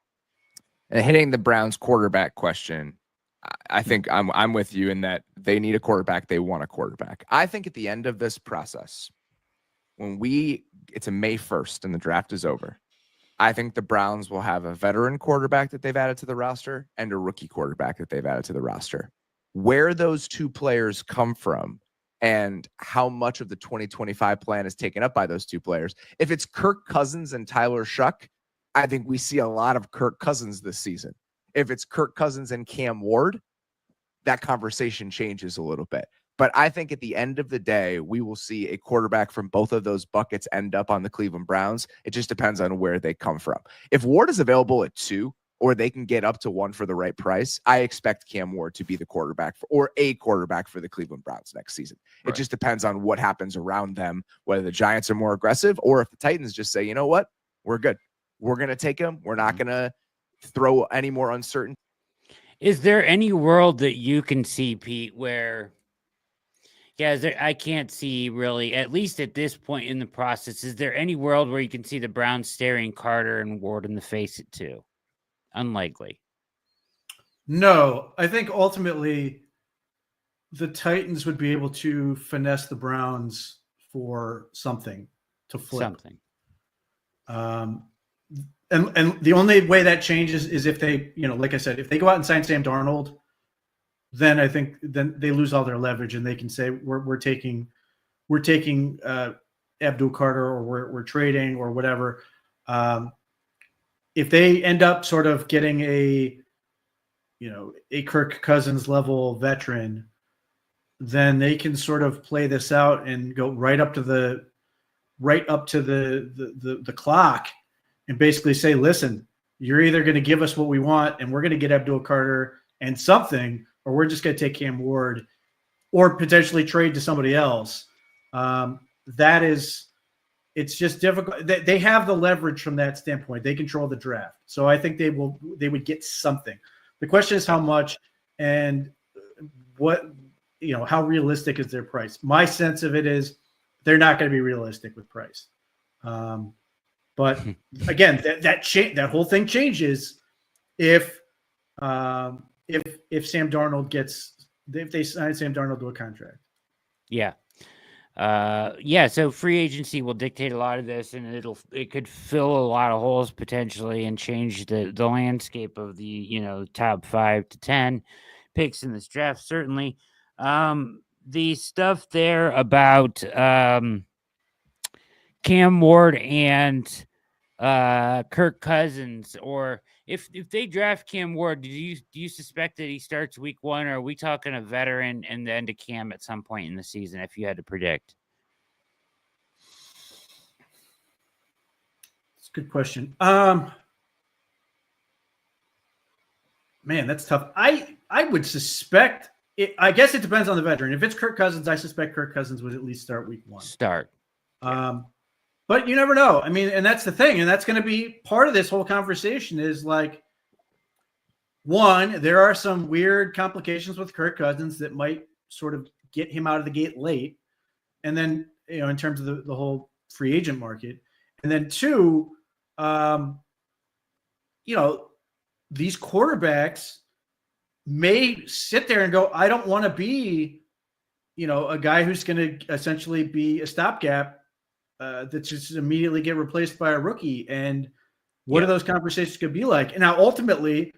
And hitting the Browns quarterback question, I think I'm with you in that they need a quarterback. They want a quarterback. I think at the end of this process, it's a May 1st and the draft is over, I think the Browns will have a veteran quarterback that they've added to the roster and a rookie quarterback that they've added to the roster. Where those two players come from and how much of the 2025 plan is taken up by those two players. If it's Kirk Cousins and Tyler Shuck, I think we see a lot of Kirk Cousins this season. If it's Kirk Cousins and Cam Ward, that conversation changes a little bit. But I think at the end of the day, we will see a quarterback from both of those buckets end up on the Cleveland Browns. It just depends on where they come from. If Ward is available at 2, or they can get up to 1 for the right price, I expect Cam Ward to be the quarterback or a quarterback for the Cleveland Browns next season. Right. It just depends on what happens around them, whether the Giants are more aggressive or if the Titans just say, you know what, we're good. We're going to take him. We're not going to throw any more uncertainty. Is there any world that you can see, Pete, where... I can't see really, at least at this point in the process, is there any world where you can see the Browns staring Carter and Ward in the face at 2? Unlikely. No, I think ultimately the Titans would be able to finesse the Browns for something to flip. Something. And the only way that changes is if they, like I said, if they go out and sign Sam Darnold, then I think then they lose all their leverage and they can say we're taking Abdul Carter, or we're trading or whatever. If they end up sort of getting a Kirk Cousins level veteran, then they can sort of play this out and go right up to the clock and basically say, listen, you're either going to give us what we want and we're going to get Abdul Carter and something, or we're just going to take Cam Ward or potentially trade to somebody else. It's just difficult. They have the leverage from that standpoint. They control the draft. So I think they would get something. The question is how much and what, how realistic is their price? My sense of it is they're not going to be realistic with price. But again, that whole thing changes if if Sam Darnold if they sign Sam Darnold to a contract. Yeah. So free agency will dictate a lot of this, and it could fill a lot of holes potentially and change the landscape of the top 5 to 10 picks in this draft. Certainly, the stuff there about Cam Ward and Kirk Cousins, or if they draft Cam Ward, do you suspect that he starts week 1, or are we talking a veteran and then to Cam at some point in the season if you had to predict? It's a good question. Man, that's tough. I would suspect it. I guess it depends on the veteran. If it's Kirk Cousins, I suspect Kirk Cousins would at least start week 1. But you never know. I mean, and that's the thing, and that's going to be part of this whole conversation is like, one, there are some weird complications with Kirk Cousins that might sort of get him out of the gate late. And then, in terms of the whole free agent market. And then 2, these quarterbacks may sit there and go, I don't want to be, a guy who's going to essentially be a stopgap that just immediately get replaced by a rookie. And what are those conversations going to be like? And now ultimately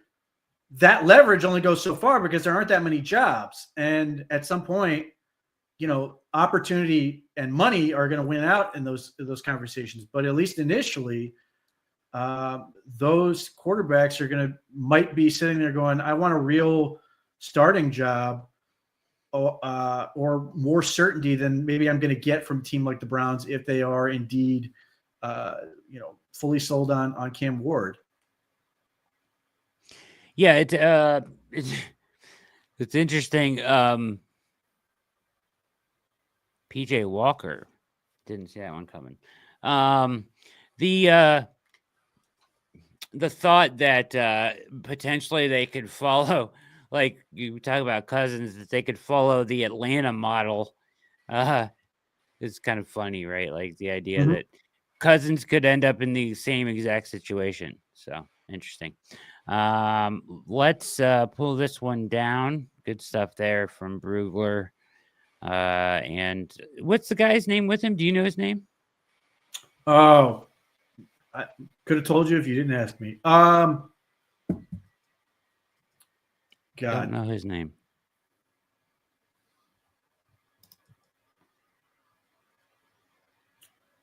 that leverage only goes so far because there aren't that many jobs. And at some point, opportunity and money are going to win out in those conversations. But at least initially, those quarterbacks might be sitting there going, I want a real starting job or more certainty than maybe I'm going to get from a team like the Browns if they are indeed, fully sold on Cam Ward. Yeah, it's interesting. PJ Walker, didn't see that one coming. The thought that potentially they could follow, like you talk about Cousins, that they could follow the Atlanta model is kind of funny, right? Like the idea that Cousins could end up in the same exact situation. So interesting. Let's pull this one down. Good stuff there from Brugler. And what's the guy's name with him? Do you know his name? Oh, I could have told you if you didn't ask me. God, I don't know his name.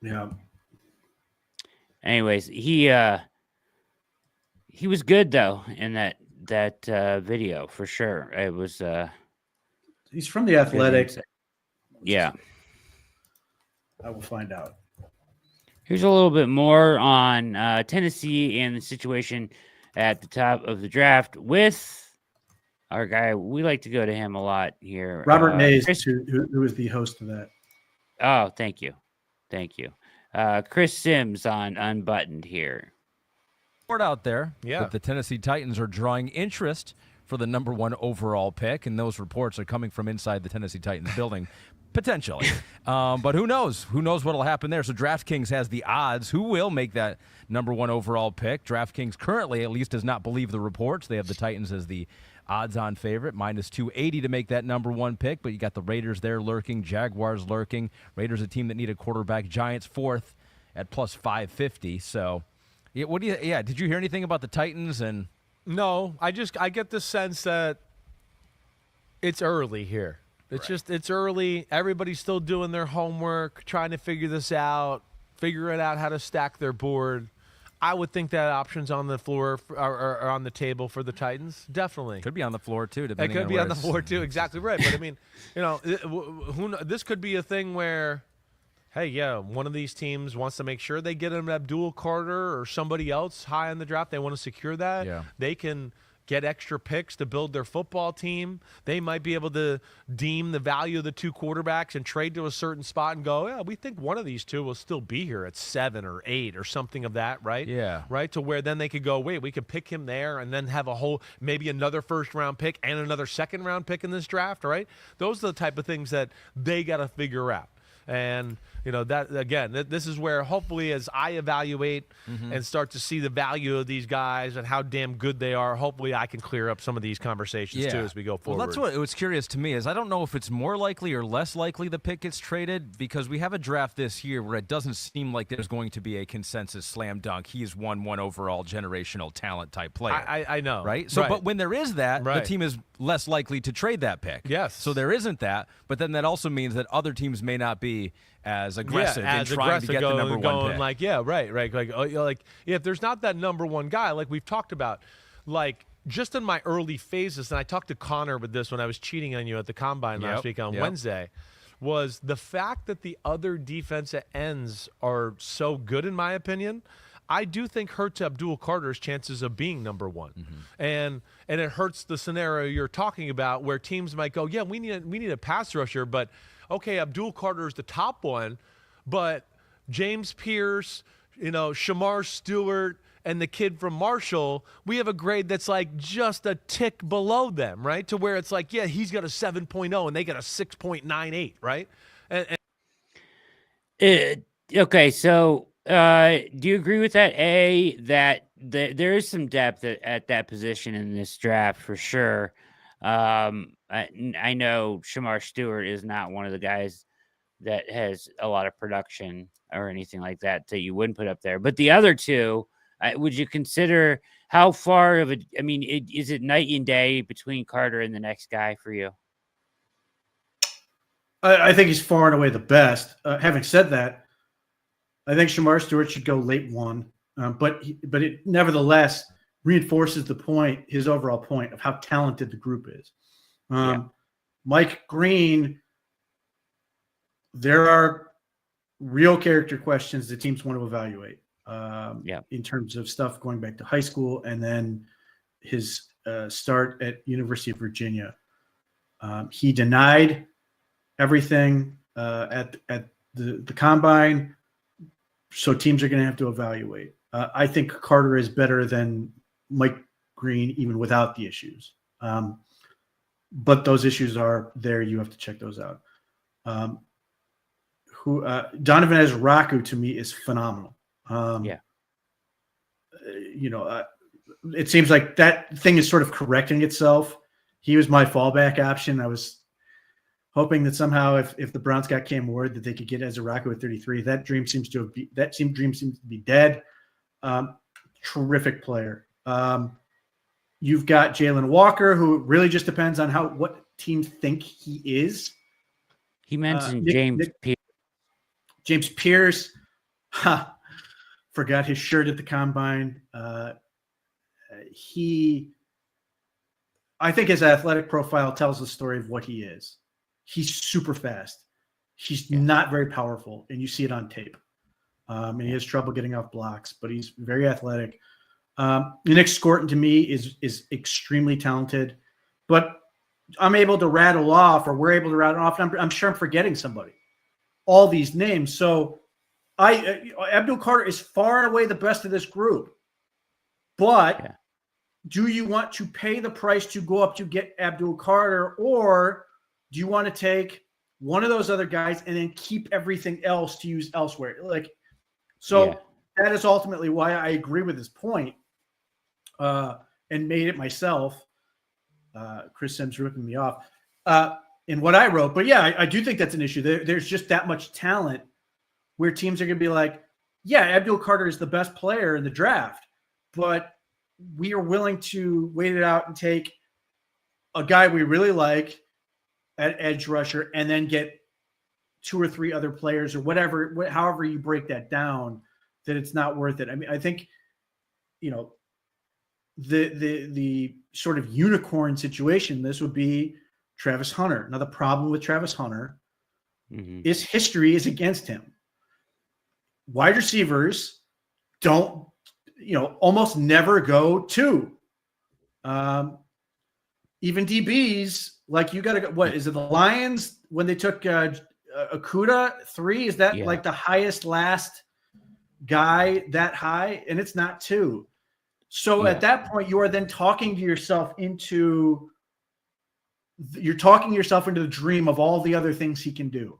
Yeah. Anyways, he was good though in that video for sure. It was he's from The Athletic. Yeah. I will find out. Here's a little bit more on Tennessee and the situation at the top of the draft with our guy. We like to go to him a lot here. Robert Mays, who is the host of that. Oh, thank you. Chris Sims on Unbuttoned here. Word out there that the Tennessee Titans are drawing interest for the number 1 overall pick, and those reports are coming from inside the Tennessee Titans building, potentially. But who knows? Who knows what will happen there? So DraftKings has the odds. Who will make that number 1 overall pick? DraftKings currently, at least, does not believe the reports. They have the Titans as the odds-on favorite, minus 280 to make that number 1 pick. But you got the Raiders there lurking, Jaguars lurking. Raiders a team that need a quarterback. Giants 4th at plus 550. So, did you hear anything about the Titans? And no, I get the sense that it's early here. It's early. Everybody's still doing their homework, trying to figuring out how to stack their board. I would think that option's on the floor or on the table for the Titans. Definitely. Could be on the floor, too. It could be on the floor, too. Exactly right. But, I mean, this could be a thing where, hey, one of these teams wants to make sure they get an Abdul Carter or somebody else high in the draft. They want to secure that. Yeah. They can get extra picks to build their football team. They might be able to deem the value of the 2 quarterbacks and trade to a certain spot and go, yeah, we think one of these 2 will still be here at 7 or 8 or something of that, right? Yeah. Right, to where then they could go, wait, we could pick him there and then have maybe another first-round pick and another second-round pick in this draft, right? Those are the type of things that they got to figure out. And, that again, this is where hopefully as I evaluate and start to see the value of these guys and how damn good they are, hopefully I can clear up some of these conversations too as we go forward. Well, that's what was curious to me is I don't know if it's more likely or less likely the pick gets traded because we have a draft this year where it doesn't seem like there's going to be a consensus slam dunk. He's one overall generational talent type player. I know. Right? So, but when there is that, the team is less likely to trade that pick. Yes. So there isn't that, but then that also means that other teams may not be as aggressive in trying to get the number one pick. Like, right. Like, if there's not that number one guy, like we've talked about, like just in my early phases, and I talked to Connor with this when I was cheating on you at the Combine last week on Wednesday, was the fact that the other defensive ends are so good, in my opinion, I do think hurts Abdul Carter's chances of being number one. And it hurts the scenario you're talking about where teams might go, yeah, we need a pass rusher, but okay, Abdul Carter is the top one, but James Pierce, Shamar Stewart, and the kid from Marshall, we have a grade that's like just a tick below them, right? To where it's like, yeah, he's got a 7.0 and they got a 6.98, right? Okay, so do you agree with that? That there is some depth at that position in this draft for sure. I know Shamar Stewart is not one of the guys that has a lot of production or anything like that you wouldn't put up there. But the other two, would you consider how far of is it night and day between Carter and the next guy for you? I think he's far and away the best. Having said that, I think Shamar Stewart should go late one, but it nevertheless reinforces his overall point of how talented the group is. Mike Green, there are real character questions that teams want to evaluate in terms of stuff going back to high school and then his start at University of Virginia. He denied everything at the Combine, so teams are going to have to evaluate. I think Carter is better than Mike Green even without the issues. But those issues are there. You have to check those out. Donovan Ezraku to me is phenomenal. It seems like that thing is sort of correcting itself. He was my fallback option. I was hoping that somehow if the Browns got Cam Ward that they could get Ezraku at 33. That dream seems to be dead. Terrific player. You've got Jalen Walker, who really just depends on what teams think he is. He mentioned Pierce. James Pierce, forgot his shirt at the Combine. I think his athletic profile tells the story of what he is. He's super fast. He's not very powerful, and you see it on tape. And he has trouble getting off blocks, but he's very athletic. Nick Scorton to me is extremely talented, but we're able to rattle off, and I'm sure I'm forgetting somebody. All these names. So Abdul Carter is far and away the best of this group. But do you want to pay the price to go up to get Abdul Carter, or do you want to take one of those other guys and then keep everything else to use elsewhere? That is ultimately why I agree with his point and made it myself. Chris Sims ripping me off in what I wrote. But I do think that's an issue. There's just that much talent where teams are going to be like, Abdul Carter is the best player in the draft, but we are willing to wait it out and take a guy we really like at edge rusher and then get two or three other players or whatever, however you break that down, that it's not worth it. I mean, I think, the sort of unicorn situation, this would be Travis Hunter. Now, the problem with Travis Hunter is history is against him. Wide receivers don't, almost never go two. Even DBs, like you got to go, what is it? The Lions, when they took Okudah 3, is that like the highest last guy that high? And it's not 2. So at that point, you are then talking yourself into the dream of all the other things he can do.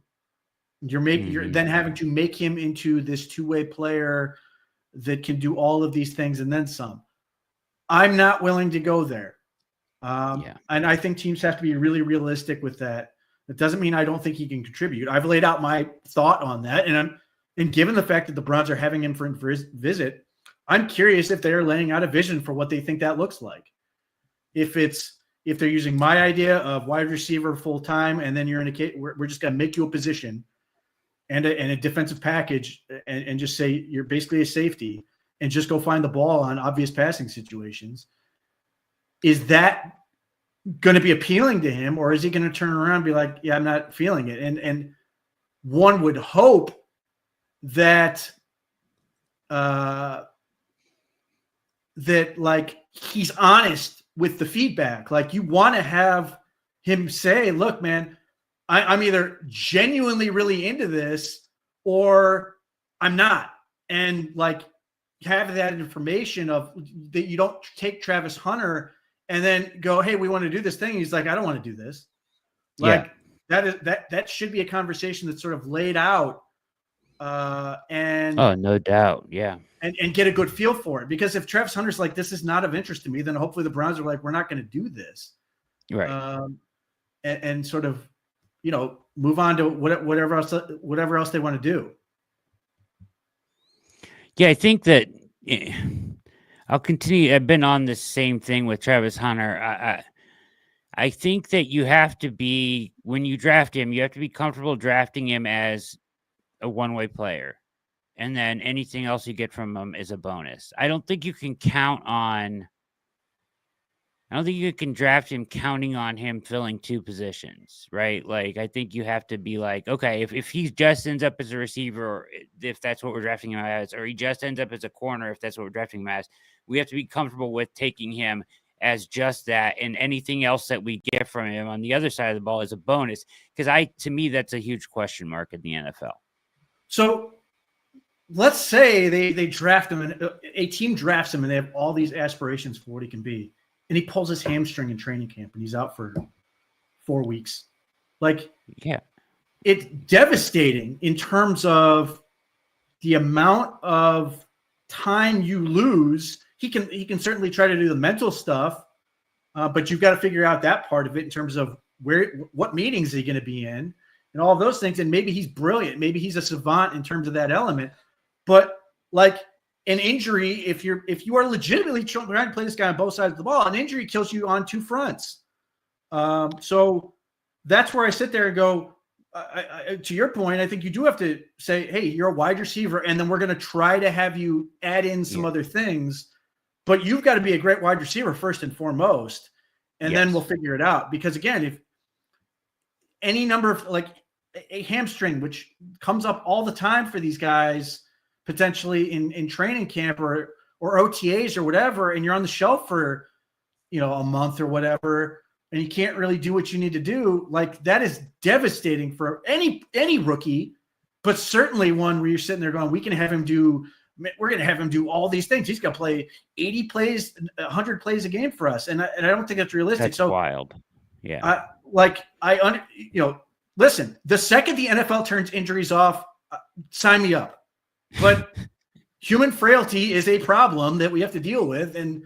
You're then having to make him into this two-way player that can do all of these things and then some. I'm not willing to go there. And I think teams have to be really realistic with that. It doesn't mean I don't think he can contribute. I've laid out my thought on that, and given the fact that the Browns are having him for his visit, I'm curious if they're laying out a vision for what they think that looks like. If they're using my idea of wide receiver full time, and then you're in a case, we're just going to make you a position and a defensive package, and just say you're basically a safety, and just go find the ball on obvious passing situations. Is that going to be appealing to him, or is he going to turn around and be like, yeah, I'm not feeling it? And one would hope that that like he's honest with the feedback. Like, you want to have him say, look, man, I'm either genuinely really into this or I'm not. And like, have that information of that you don't take Travis Hunter and then go, hey, we want to do this thing. He's like, I don't want to do this. Like that should be a conversation that's sort of laid out. And no doubt. Yeah. And get a good feel for it. Because if Travis Hunter's like, this is not of interest to me, then hopefully the Browns are like, we're not going to do this. Right. And sort of, move on to whatever else they want to do. Yeah, I think that I'll continue. I've been on the same thing with Travis Hunter. I think that you have to be, when you draft him, you have to be comfortable drafting him as a one-way player. And then anything else you get from him is a bonus. I don't think you can draft him counting on him filling two positions, right? Like, I think you have to be like, okay, if he just ends up as a receiver, or if that's what we're drafting him as, or he just ends up as a corner, if that's what we're drafting him as, we have to be comfortable with taking him as just that, and anything else that we get from him on the other side of the ball is a bonus. Because to me, that's a huge question mark in the NFL. So let's say they draft him, and a team drafts him, and they have all these aspirations for what he can be, and he pulls his hamstring in training camp, and he's out for 4 weeks. Like, yeah, it's devastating in terms of the amount of time you lose. He can certainly try to do the mental stuff, but you've got to figure out that part of it in terms of what meetings is he going to be in and all of those things. And maybe he's brilliant. Maybe he's a savant in terms of that element. But like an injury, if you are legitimately trying to play this guy on both sides of the ball, an injury kills you on two fronts. So that's where I sit there and go, to your point, I think you do have to say, hey, you're a wide receiver, and then we're going to try to have you add in some other things. But you've got to be a great wide receiver first and foremost, and then we'll figure it out. Because again, if any number of, like, a hamstring, which comes up all the time for these guys, potentially in training camp or OTAs or whatever, and you're on the shelf for, a month or whatever, and you can't really do what you need to do, like, that is devastating for any rookie, but certainly one where you're sitting there going, we're going to have him do all these things. He's going to play 80 plays, 100 plays a game for us. And I don't think that's realistic. That's wild. Yeah. Listen, the second the NFL turns injuries off, sign me up. But human frailty is a problem that we have to deal with. And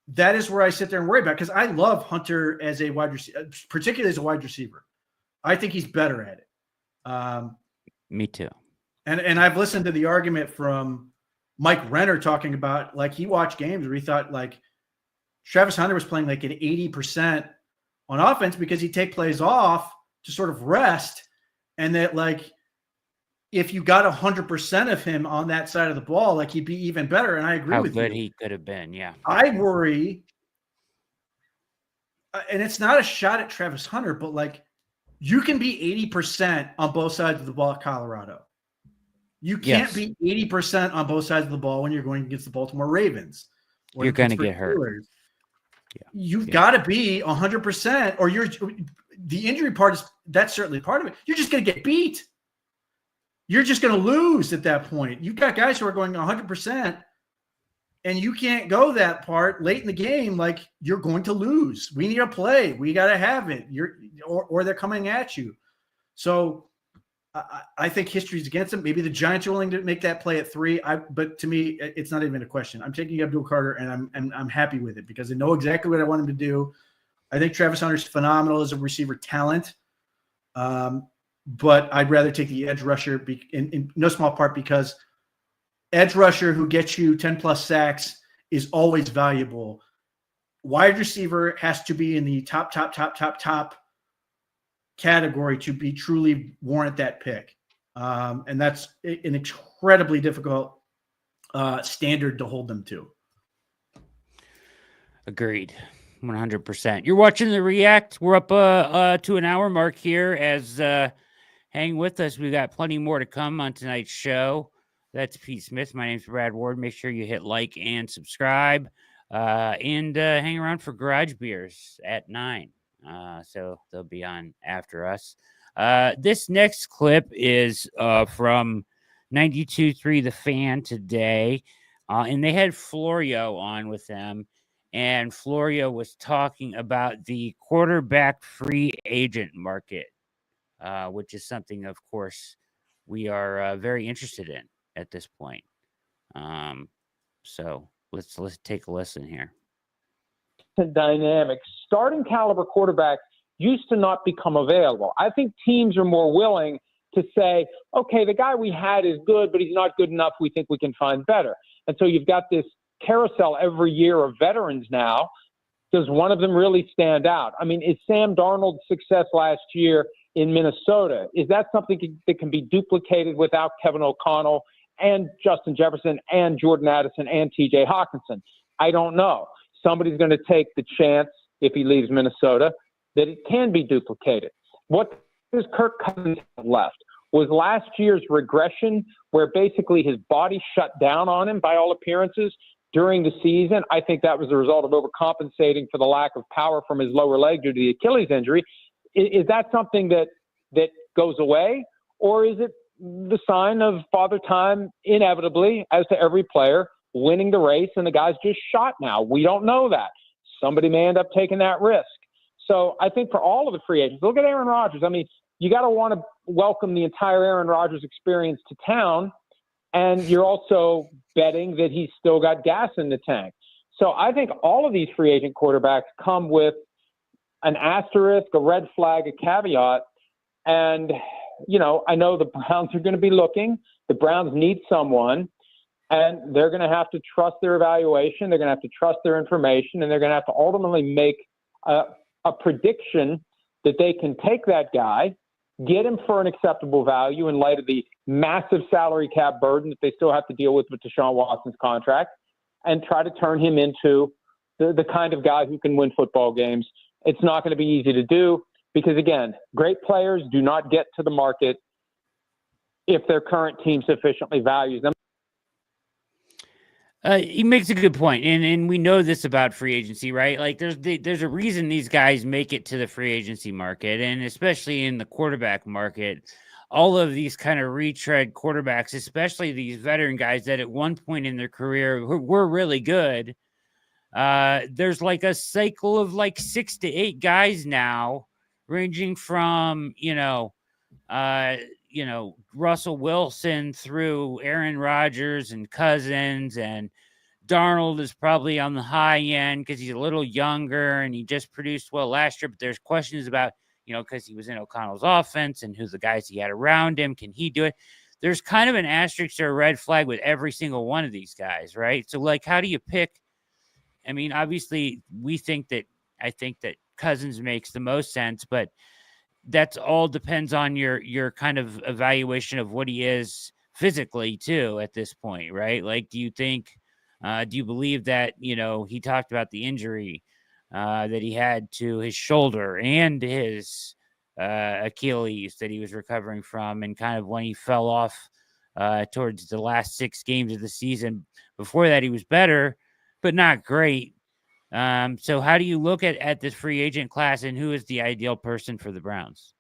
that is where I sit there and worry about, because I love Hunter as a wide receiver, particularly as a wide receiver. I think he's better at it. Me too. And I've listened to the argument from Mike Renner talking about, like, he watched games where he thought, like, Travis Hunter was playing like at 80% on offense because he'd take plays off to sort of rest. And that, like, if you got 100% of him on that side of the ball, like, he'd be even better. And I agree with you. How good he could have been. Yeah. I worry. And it's not a shot at Travis Hunter, but, like, you can be 80% on both sides of the ball at Colorado. You can't be 80% on both sides of the ball when you're going against the Baltimore Ravens. You're going to get hurt. Yeah. You've got to be 100%, or the injury part that's certainly part of it. You're just going to get beat. You're just going to lose at that point. You've got guys who are going 100%, and you can't go that part late in the game. Like, you're going to lose. We need a play. We got to have it. Or they're coming at you. So I think history's against him. Maybe the Giants are willing to make that play at 3. But to me, it's not even a question. I'm taking Abdul Carter, and I'm happy with it because I know exactly what I want him to do. I think Travis Hunter's phenomenal as a receiver talent, but I'd rather take the edge rusher in no small part because edge rusher who gets you 10-plus sacks is always valuable. Wide receiver has to be in the top category to be truly warrant that pick. And that's an incredibly difficult standard to hold them to. Agreed. 100%. You're watching the React. We're up to an hour mark here as hang with us. We got plenty more to come on tonight's show. That's Pete Smith. My name's Brad Ward. Make sure you hit like and subscribe and hang around for Garage Beers at 9. So they'll be on after us. This next clip is from 92.3 The Fan today. And they had Florio on with them. And Florio was talking about the quarterback free agent market, which is something, of course, we are very interested in at this point. So let's take a listen here. Dynamic. Starting caliber quarterbacks used to not become available. I think teams are more willing to say, okay, the guy we had is good, but he's not good enough. We think we can find better. And so you've got this carousel every year of veterans now. Does one of them really stand out? I mean, is Sam Darnold's success last year in Minnesota, is that something that can be duplicated without Kevin O'Connell and Justin Jefferson and Jordan Addison and TJ Hawkinson? I don't know. Somebody's going to take the chance, if he leaves Minnesota, that it can be duplicated. What does Kirk Cousins have left? Was last year's regression where basically his body shut down on him by all appearances during the season? I think that was the result of overcompensating for the lack of power from his lower leg due to the Achilles injury. Is that something that goes away? Or is it the sign of Father Time inevitably, as to every player, winning the race and the guy's just shot now? We don't know that. Somebody may end up taking that risk. So I think for all of the free agents, look at Aaron Rodgers. I mean, you got to want to welcome the entire Aaron Rodgers experience to town, and you're also betting that he's still got gas in the tank. So I think all of these free agent quarterbacks come with an asterisk, a red flag, a caveat. And, you know, I know the Browns are going to be looking. The Browns need someone, and they're going to have to trust their evaluation. They're going to have to trust their information, and they're going to have to ultimately make a prediction that they can take that guy, get him for an acceptable value in light of the massive salary cap burden that they still have to deal with Deshaun Watson's contract, and try to turn him into the kind of guy who can win football games. It's not going to be easy to do because, again, great players do not get to the market if their current team sufficiently values them. He makes a good point, and we know this about free agency, right? Like there's a reason these guys make it to the free agency market, and especially in the quarterback market, all of these kind of retread quarterbacks, especially these veteran guys that at one point in their career were really good. There's like a cycle of like 6 to 8 guys now, ranging from Russell Wilson through Aaron Rodgers and Cousins, and Darnold is probably on the high end because he's a little younger and he just produced well last year. But there's questions about, because he was in O'Connell's offense and who's the guys he had around him. Can he do it? There's kind of an asterisk or a red flag with every single one of these guys, right? So, like, how do you pick? I mean, obviously, I think that Cousins makes the most sense, but that's all depends on your kind of evaluation of what he is physically too at this point, right? Like, do you believe that, he talked about the injury that he had to his shoulder and his Achilles that he was recovering from, and kind of when he fell off towards the last 6 games of the season. Before that, he was better, but not great. So how do you look at this free agent class, and who is the ideal person for the Browns?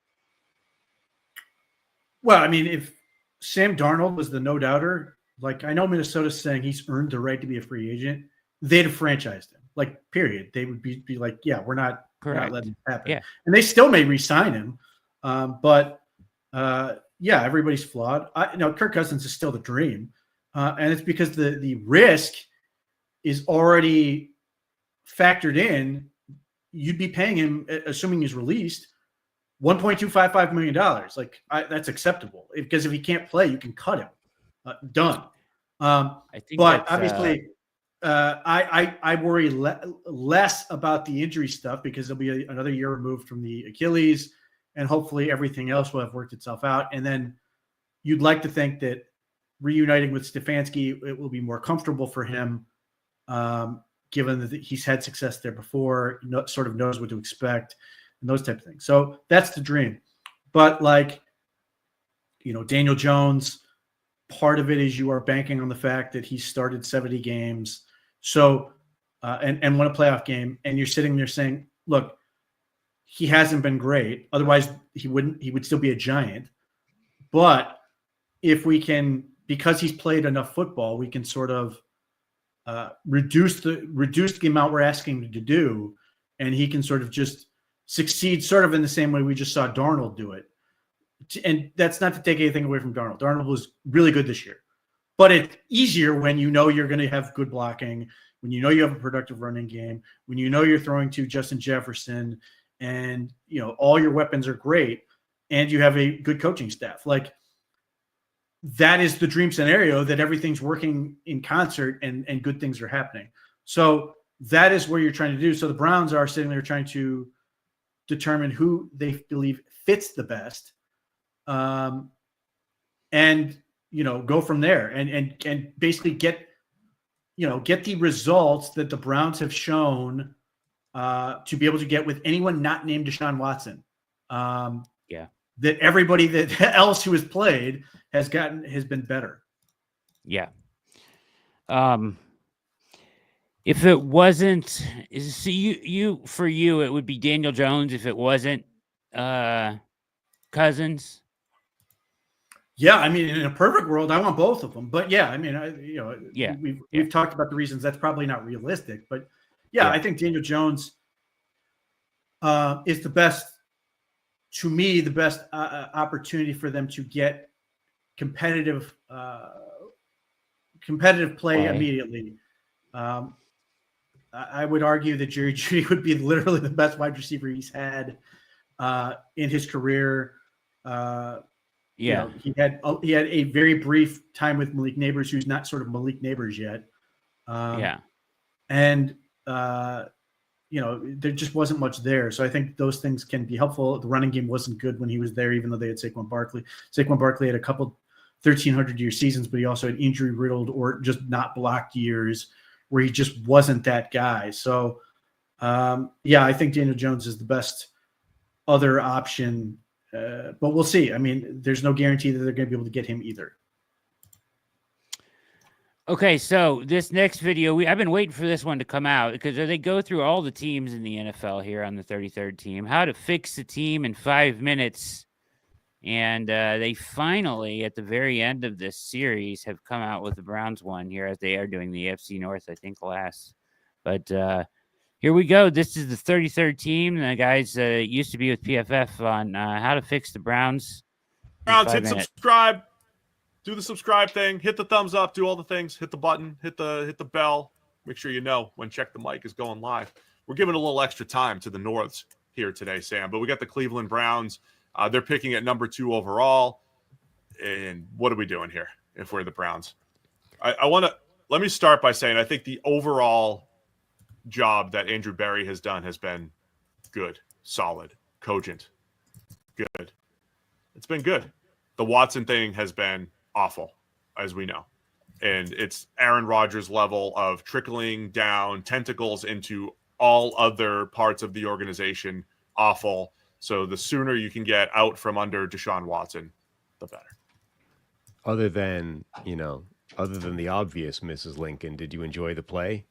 Well, I mean, if Sam Darnold was the no-doubter, like, I know Minnesota's saying he's earned the right to be a free agent, they'd have franchised him, like, period. They would be like, yeah, we're not letting it happen. Yeah. And they still may re-sign him. But yeah, everybody's flawed. Kirk Cousins is still the dream, and it's because the risk is already factored in. You'd be paying him, assuming he's released, $1.255 million. Like that's acceptable because if he can't play, you can cut him. Done. I think but obviously, I worry less about the injury stuff because it'll be another year removed from the Achilles, and hopefully everything else will have worked itself out. And then you'd like to think that reuniting with Stefanski, it will be more comfortable for him, given that he's had success there before, sort of knows what to expect and those type of things. So that's the dream. But Daniel Jones, part of it is you are banking on the fact that he started 70 games. So, and won a playoff game. And you're sitting there saying, look, he hasn't been great. Otherwise he would still be a Giant. But if we can, because he's played enough football, we can sort of reduce the amount we're asking him to do. And he can sort of just succeed sort of in the same way we just saw Darnold do it. And that's not to take anything away from Darnold. Darnold was really good this year. But it's easier when you know you're going to have good blocking, when you know you have a productive running game, when you know you're throwing to Justin Jefferson, and all your weapons are great, and you have a good coaching staff. Like that is the dream scenario, that everything's working in concert and good things are happening. So that is where you're trying to do. So the Browns are sitting there trying to determine who they believe fits the best. And go from there and basically get the results that the Browns have shown to be able to get with anyone not named Deshaun Watson. That everybody that else who has played has been better. Yeah. If it wasn't, for you, it would be Daniel Jones. If it wasn't Cousins. Yeah, I mean, in a perfect world, I want both of them. But yeah, I mean, we've talked about the reasons that's probably not realistic. But yeah, I think Daniel Jones is the best. To me, the best opportunity for them to get competitive play immediately. I would argue that Jerry Jeudy would be literally the best wide receiver he's had in his career. He had a very brief time with Malik Neighbors, who's not sort of Malik Neighbors yet. And there just wasn't much there. So I think those things can be helpful. The running game wasn't good when he was there, even though they had Saquon Barkley. Saquon Barkley had a couple 1,300-year seasons, but he also had injury-riddled or just not blocked years where he just wasn't that guy. So, I think Daniel Jones is the best other option, but we'll see. I mean, there's no guarantee that they're going to be able to get him either. Okay, so this next video, I've been waiting for this one to come out because they go through all the teams in the NFL here on the 33rd team, how to fix the team in 5 minutes. And they finally, at the very end of this series, have come out with the Browns one here as they are doing the AFC North, I think, last. But here we go. This is the 33rd team. The guys used to be with PFF on how to fix the Browns. Browns, hit subscribe. Do the subscribe thing. Hit the thumbs up. Do all the things. Hit the button. Hit the bell. Make sure you know when Check the Mic is going live. We're giving a little extra time to the Norths here today, Sam. But we got the Cleveland Browns. They're picking at number 2 overall. And what are we doing here if we're the Browns? Let me start by saying I think the overall job that Andrew Berry has done has been good, solid, cogent, good. It's been good. The Watson thing has been awful, as we know. And it's Aaron Rodgers level of trickling down tentacles into all other parts of the organization. Awful. So the sooner you can get out from under Deshaun Watson, the better. Other than the obvious, Mrs. Lincoln, did you enjoy the play?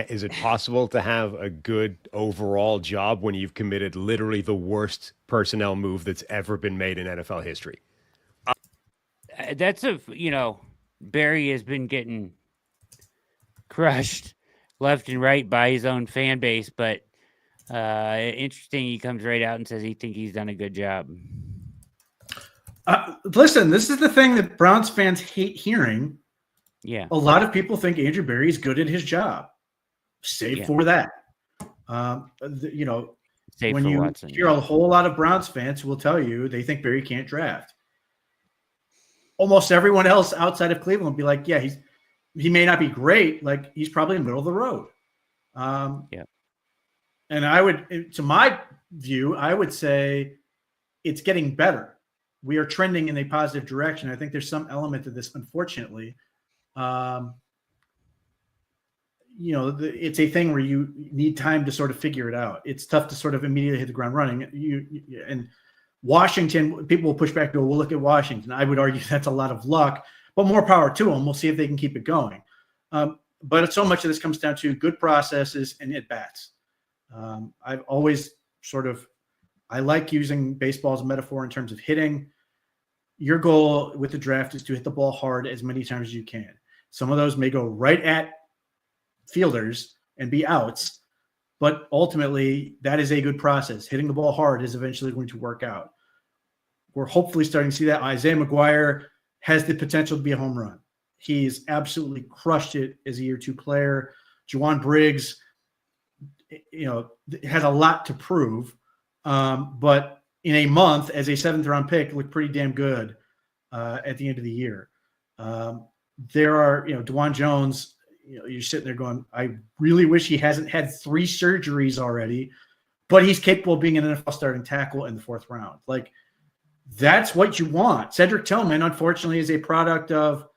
Is it possible to have a good overall job when you've committed literally the worst personnel move that's ever been made in NFL history? Barry has been getting crushed left and right by his own fan base, but interesting. He comes right out and says he thinks he's done a good job. Listen, this is the thing that Browns fans hate hearing. Yeah. A lot of people think Andrew Berry is good at his job, save for that. Save when for you Watson, hear a whole lot of Browns fans who will tell you they think Berry can't draft. Almost everyone else outside of Cleveland will be like, yeah, he may not be great. Like, he's probably in the middle of the road. And to my view, I would say it's getting better. We are trending in a positive direction. I think there's some element to this, unfortunately. It's a thing where you need time to sort of figure it out. It's tough to sort of immediately hit the ground running. And Washington, people will push back and go, well, look at Washington. I would argue that's a lot of luck, but more power to them. We'll see if they can keep it going. But so much of this comes down to good processes and at-bats. I've always I like using baseball as a metaphor in terms of hitting. Your goal with the draft is to hit the ball hard as many times as you can. Some of those may go right at fielders and be outs, but ultimately that is a good process. Hitting the ball hard is eventually going to work out. We're hopefully starting to see that. Isaiah McGuire has the potential to be a home run. He's absolutely crushed it as a year 2 player. Juwan Briggs, has a lot to prove. But in a month as a 7th round pick, looked pretty damn good at the end of the year. There are, DeJuan Jones, you're sitting there going, I really wish he hasn't had 3 surgeries already, but he's capable of being an NFL starting tackle in the 4th round. Like, that's what you want. Cedric Tillman, unfortunately, is a product of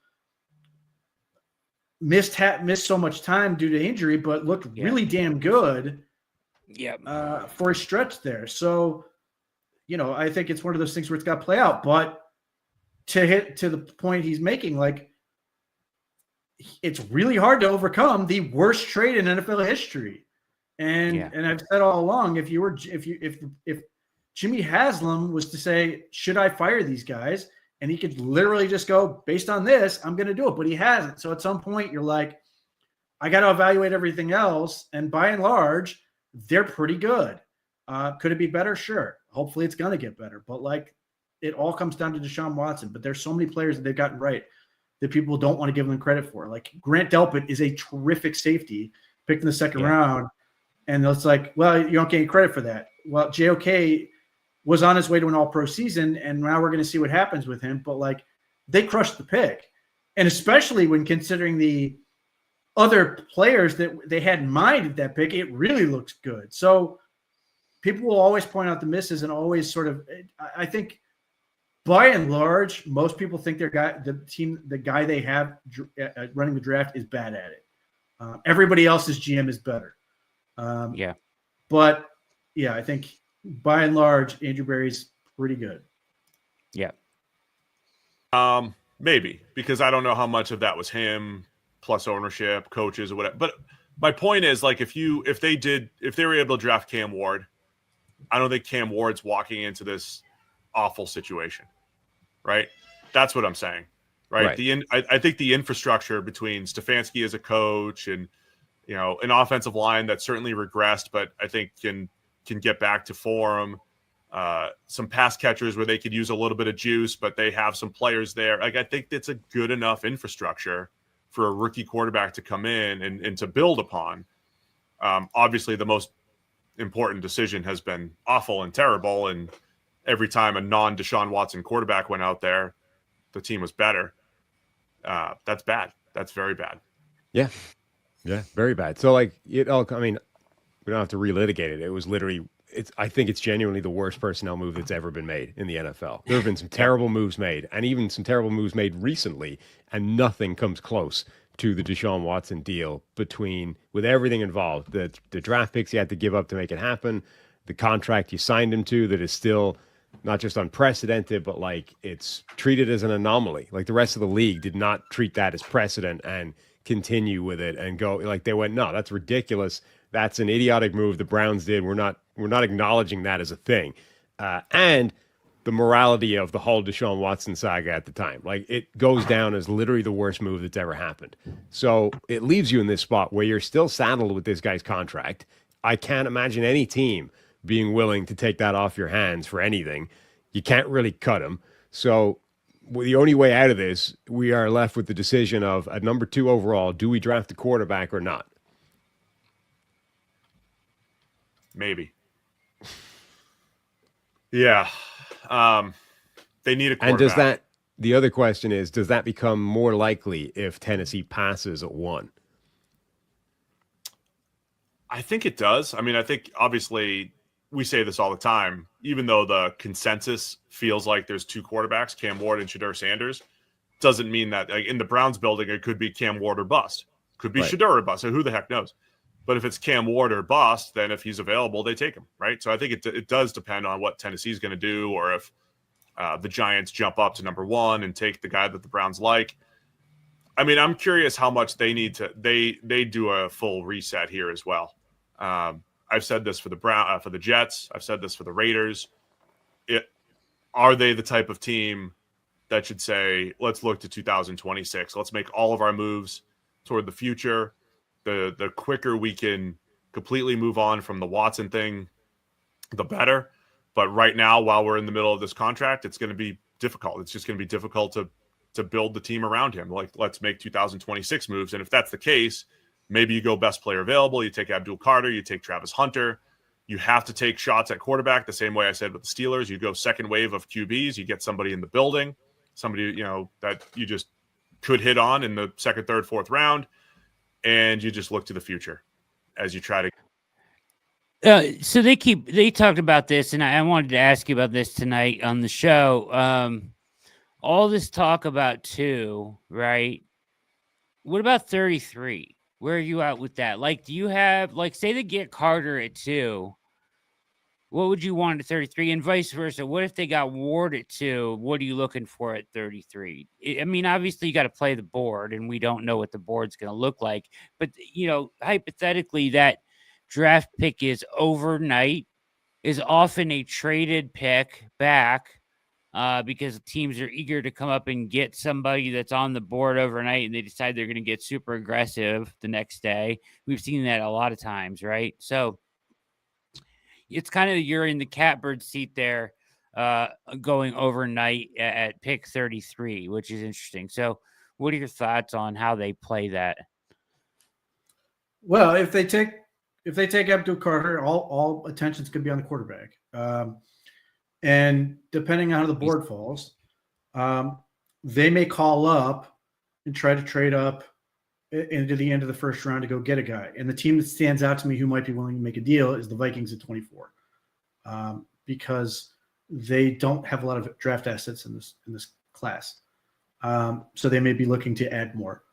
missed so much time due to injury, but looked really damn good for a stretch there. So, I think it's one of those things where it's got to play out. But to hit to the point he's making, like, it's really hard to overcome the worst trade in NFL history. And I've said all along, if Jimmy Haslam was to say, should I fire these guys? And he could literally just go, based on this, I'm going to do it. But he hasn't. So at some point you're like, I got to evaluate everything else. And by and large, they're pretty good. Could it be better? Sure. Hopefully it's going to get better. But it all comes down to Deshaun Watson. But there's so many players that they've gotten right that people don't want to give them credit for. Like, Grant Delpit is a terrific safety picked in the 2nd round. And it's like, well, you don't get any credit for that. Well, JOK was on his way to an all-pro season, and now we're going to see what happens with him. But, they crushed the pick. And especially when considering the other players that they had in mind at that pick, it really looks good. So people will always point out the misses and always I think by and large, most people think the guy they have running the draft is bad at it. Everybody else's GM is better. But I think by and large, Andrew Berry's pretty good. Yeah. Maybe, because I don't know how much of that was him plus ownership, coaches, or whatever. But my point is, if they were able to draft Cam Ward, I don't think Cam Ward's walking into this awful situation, right? That's what I'm saying, right? I think the infrastructure between Stefanski as a coach and an offensive line that certainly regressed, but I think can get back to form. Some pass catchers where they could use a little bit of juice, but they have some players there. I think it's a good enough infrastructure for a rookie quarterback to come in and to build upon. Obviously, the most important decision has been awful and terrible, and every time a non-Deshaun Watson quarterback went out there, the team was better. That's bad. That's very bad. Yeah, very bad. So, we don't have to relitigate it. It was literally, I think it's genuinely the worst personnel move that's ever been made in the NFL. There have been some terrible moves made, and even some terrible moves made recently, and nothing comes close to the Deshaun Watson deal with everything involved. The draft picks you had to give up to make it happen, the contract you signed him to that is still not just unprecedented, but it's treated as an anomaly. The rest of the league did not treat that as precedent and continue with it and go they went, no, that's ridiculous. That's an idiotic move the Browns did. We're not acknowledging that as a thing. And the morality of the whole Deshaun Watson saga at the time. It goes down as literally the worst move that's ever happened. So it leaves you in this spot where you're still saddled with this guy's contract. I can't imagine any team being willing to take that off your hands for anything. You can't really cut him. So the only way out of this, we are left with the decision of at number 2 overall, do we draft a quarterback or not? Maybe. Yeah. They need a quarterback. And does that, the other question is, does that become more likely if Tennessee passes at 1? I think it does. I mean, I think obviously we say this all the time, even though the consensus feels like there's 2 quarterbacks, Cam Ward and Shur Sanders, doesn't mean that like, in the Browns building, it could be Cam Ward or bust. Could be right. Shur or bust. So who the heck knows? But if it's Cam Ward or bust, then if he's available, they take him, right? So I think it does depend on what Tennessee's going to do, or if the Giants jump up to number 1 and take the guy that the Browns like. I mean, I'm curious how much they need to they do a full reset here as well. I've said this for the Jets. I've said this for the Raiders. Are they the type of team that should say, let's look to 2026. Let's make all of our moves toward the future. The quicker we can completely move on from the Watson thing, the better. But right now, while we're in the middle of this contract, it's going to be difficult. It's just going to be difficult to build the team around him. Like, let's make 2026 moves. And if that's the case, maybe you go best player available. You take Abdul Carter. You take Travis Hunter. You have to take shots at quarterback the same way I said with the Steelers. You go second wave of QBs. You get somebody in the building, somebody that you just could hit on in the second, third, fourth round. And you just look to the future as you try to. So they talked about this, and I wanted to ask you about this tonight on the show. All this talk about 2, right? What about 33? Where are you at with that? Like, do you have, like, say they get Carter at 2, what would you want at 33? And vice versa. What if they got Ward at 2? What are you looking for at 33? I mean, obviously you got to play the board, and we don't know what the board's going to look like. But, hypothetically, that draft pick is overnight, is often a traded pick back because teams are eager to come up and get somebody that's on the board overnight, and they decide they're going to get super aggressive the next day. We've seen that a lot of times, right? So it's kind of, you're in the catbird seat there going overnight at pick 33, which is interesting. So what are your thoughts on how they play that? Well, if they take Abdul Carter, all attention's going to be on the quarterback. And depending on how the board falls, they may call up and try to trade up into the end of the first round to go get a guy. And the team that stands out to me who might be willing to make a deal is the Vikings at 24, because they don't have a lot of draft assets in this class. So they may be looking to add more.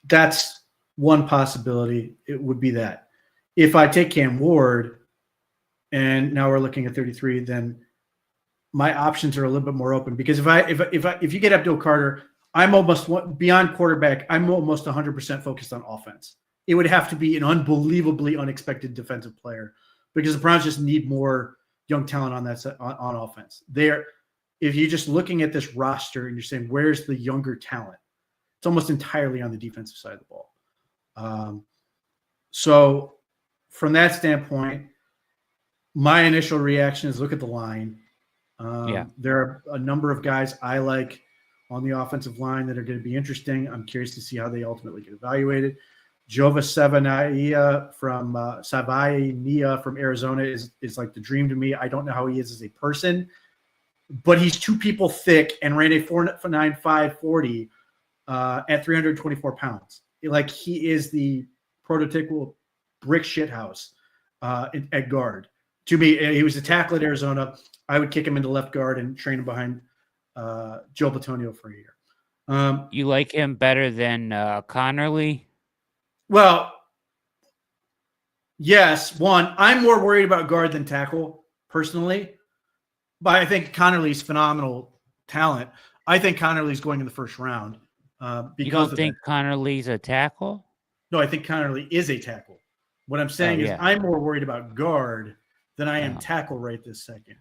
That's one possibility. It would be that. If I take Cam Ward and now we're looking at 33, then my options are a little bit more open, because if you get Abdul Carter, I'm almost beyond quarterback. I'm almost 100% focused on offense. It would have to be an unbelievably unexpected defensive player, because the Browns just need more young talent on that on offense. If you're just looking at this roster and you're saying, where's the younger talent? It's almost entirely on the defensive side of the ball. So from that standpoint, my initial reaction is look at the line. There are a number of guys I like on the offensive line that are going to be interesting. I'm curious to see how they ultimately get evaluated. Jova Savaiinaea from Arizona is like the dream to me. I don't know how he is as a person, but he's 2 people thick and ran a 4.95 40 at 324 pounds. Like, he is the prototypical brick shithouse at guard. To me, he was a tackle at Arizona. I would kick him into left guard and train him behind Joe Bitonio for a year. You like him better than Connerly? Well, yes. One, I'm more worried about guard than tackle personally, but I think Connerly's phenomenal talent. I think Connerly's going in the first round. Because you don't think Connerly's a tackle? No, I think Connerly is a tackle. What I'm saying is I'm more worried about guard than I am tackle right this second.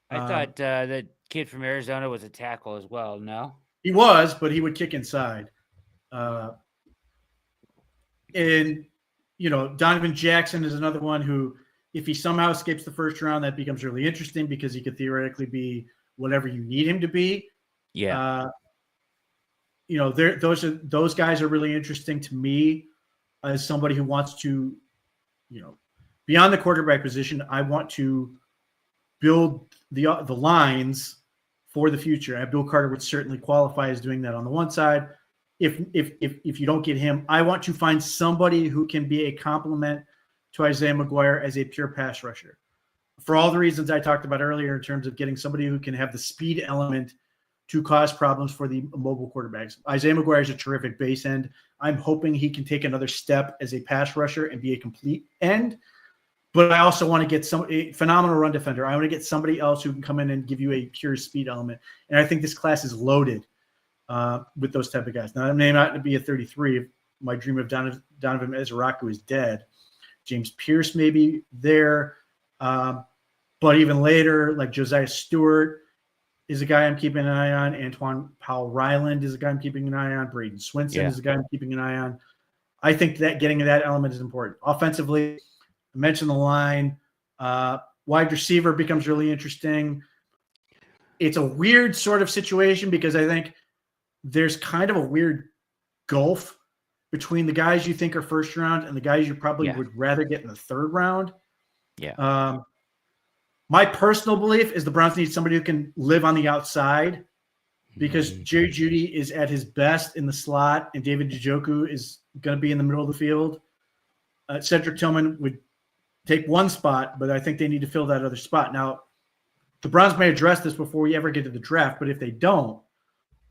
I thought that kid from Arizona was a tackle as well. No, he was, but he would kick inside. And Donovan Jackson is another one who, if he somehow escapes the first round, that becomes really interesting, because he could theoretically be whatever you need him to be. Yeah. Those guys are really interesting to me as somebody who wants to, beyond the quarterback position. I want to build the lines for the future. And Bill Carter would certainly qualify as doing that on the one side. If you don't get him, I want to find somebody who can be a complement to Isaiah McGuire as a pure pass rusher. For all the reasons I talked about earlier in terms of getting somebody who can have the speed element to cause problems for the mobile quarterbacks. Isaiah McGuire is a terrific base end. I'm hoping he can take another step as a pass rusher and be a complete end. But I also want to get a phenomenal run defender. I want to get somebody else who can come in and give you a pure speed element. And I think this class is loaded with those type of guys. Now, I may not be a 33 if my dream of Donovan Ezeraku is dead. James Pierce may be there. But even later, like Josiah Stewart is a guy I'm keeping an eye on. Antoine Powell-Ryland is a guy I'm keeping an eye on. Braden Swinson is a guy I'm keeping an eye on. I think that getting that element is important. Offensively, I mentioned the line. Wide receiver becomes really interesting. It's a weird sort of situation because I think there's kind of a weird gulf between the guys you think are first round and the guys you probably would rather get in the third round. Yeah. My personal belief is the Browns need somebody who can live on the outside because Jerry Jeudy is at his best in the slot and David Njoku is going to be in the middle of the field. Cedric Tillman would take one spot, but I think they need to fill that other spot. Now, the Browns may address this before we ever get to the draft, but if they don't,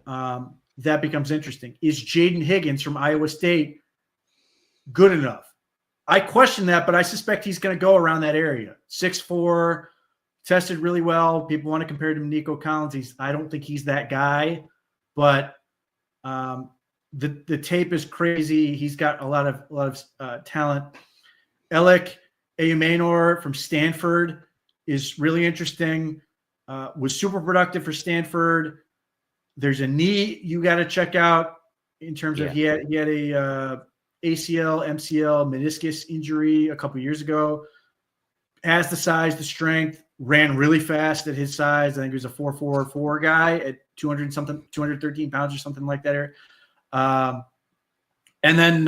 that becomes interesting. Is Jaden Higgins from Iowa State good enough? I question that, but I suspect he's going to go around that area. 6'4", tested really well. People want to compare him to Nico Collins. I don't think he's that guy, but the tape is crazy. He's got a lot of talent. Alec Ayumanor from Stanford is really interesting. Was super productive for Stanford. There's a knee you got to check out in terms of he had a ACL, MCL, meniscus injury a couple years ago. Has the size, the strength, ran really fast at his size. I think he was a 4.44 guy at 213 pounds or something like that. And then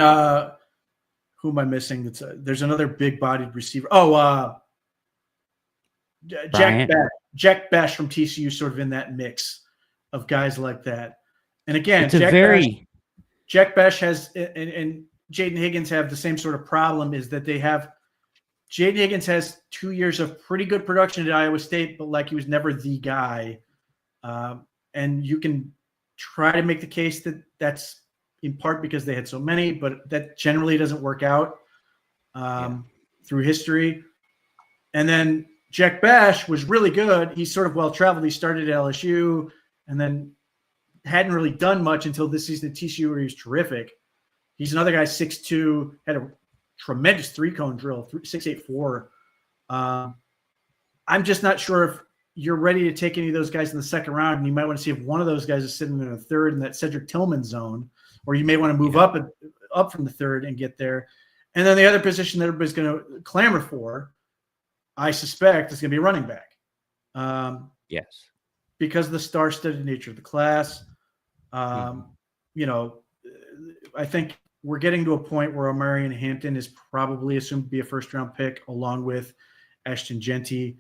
who am I missing? There's another big-bodied receiver. Jack Bash from TCU, sort of in that mix of guys like that. And again, Jack Bash has and Jaden Higgins have the same sort of problem, is that they have Jaden Higgins has 2 years of pretty good production at Iowa State, but like he was never the guy. And you can try to make the case that that's in part because they had so many, but that generally doesn't work out through history. And then Jack Bash was really good. He's sort of well-traveled. He started at LSU and then hadn't really done much until this season at TCU, where he was terrific. He's another guy, 6'2", had a tremendous three-cone drill, 6'8", 4. I'm just not sure if you're ready to take any of those guys in the second round, and you might want to see if one of those guys is sitting in the third in that Cedric Tillman zone, or you may want to move up from the third and get there. And then the other position that everybody's going to clamor for, I suspect, is going to be running back. Yes. Because of the star-studded nature of the class. I think we're getting to a point where Omarion Hampton is probably assumed to be a first-round pick, along with Ashton Genty.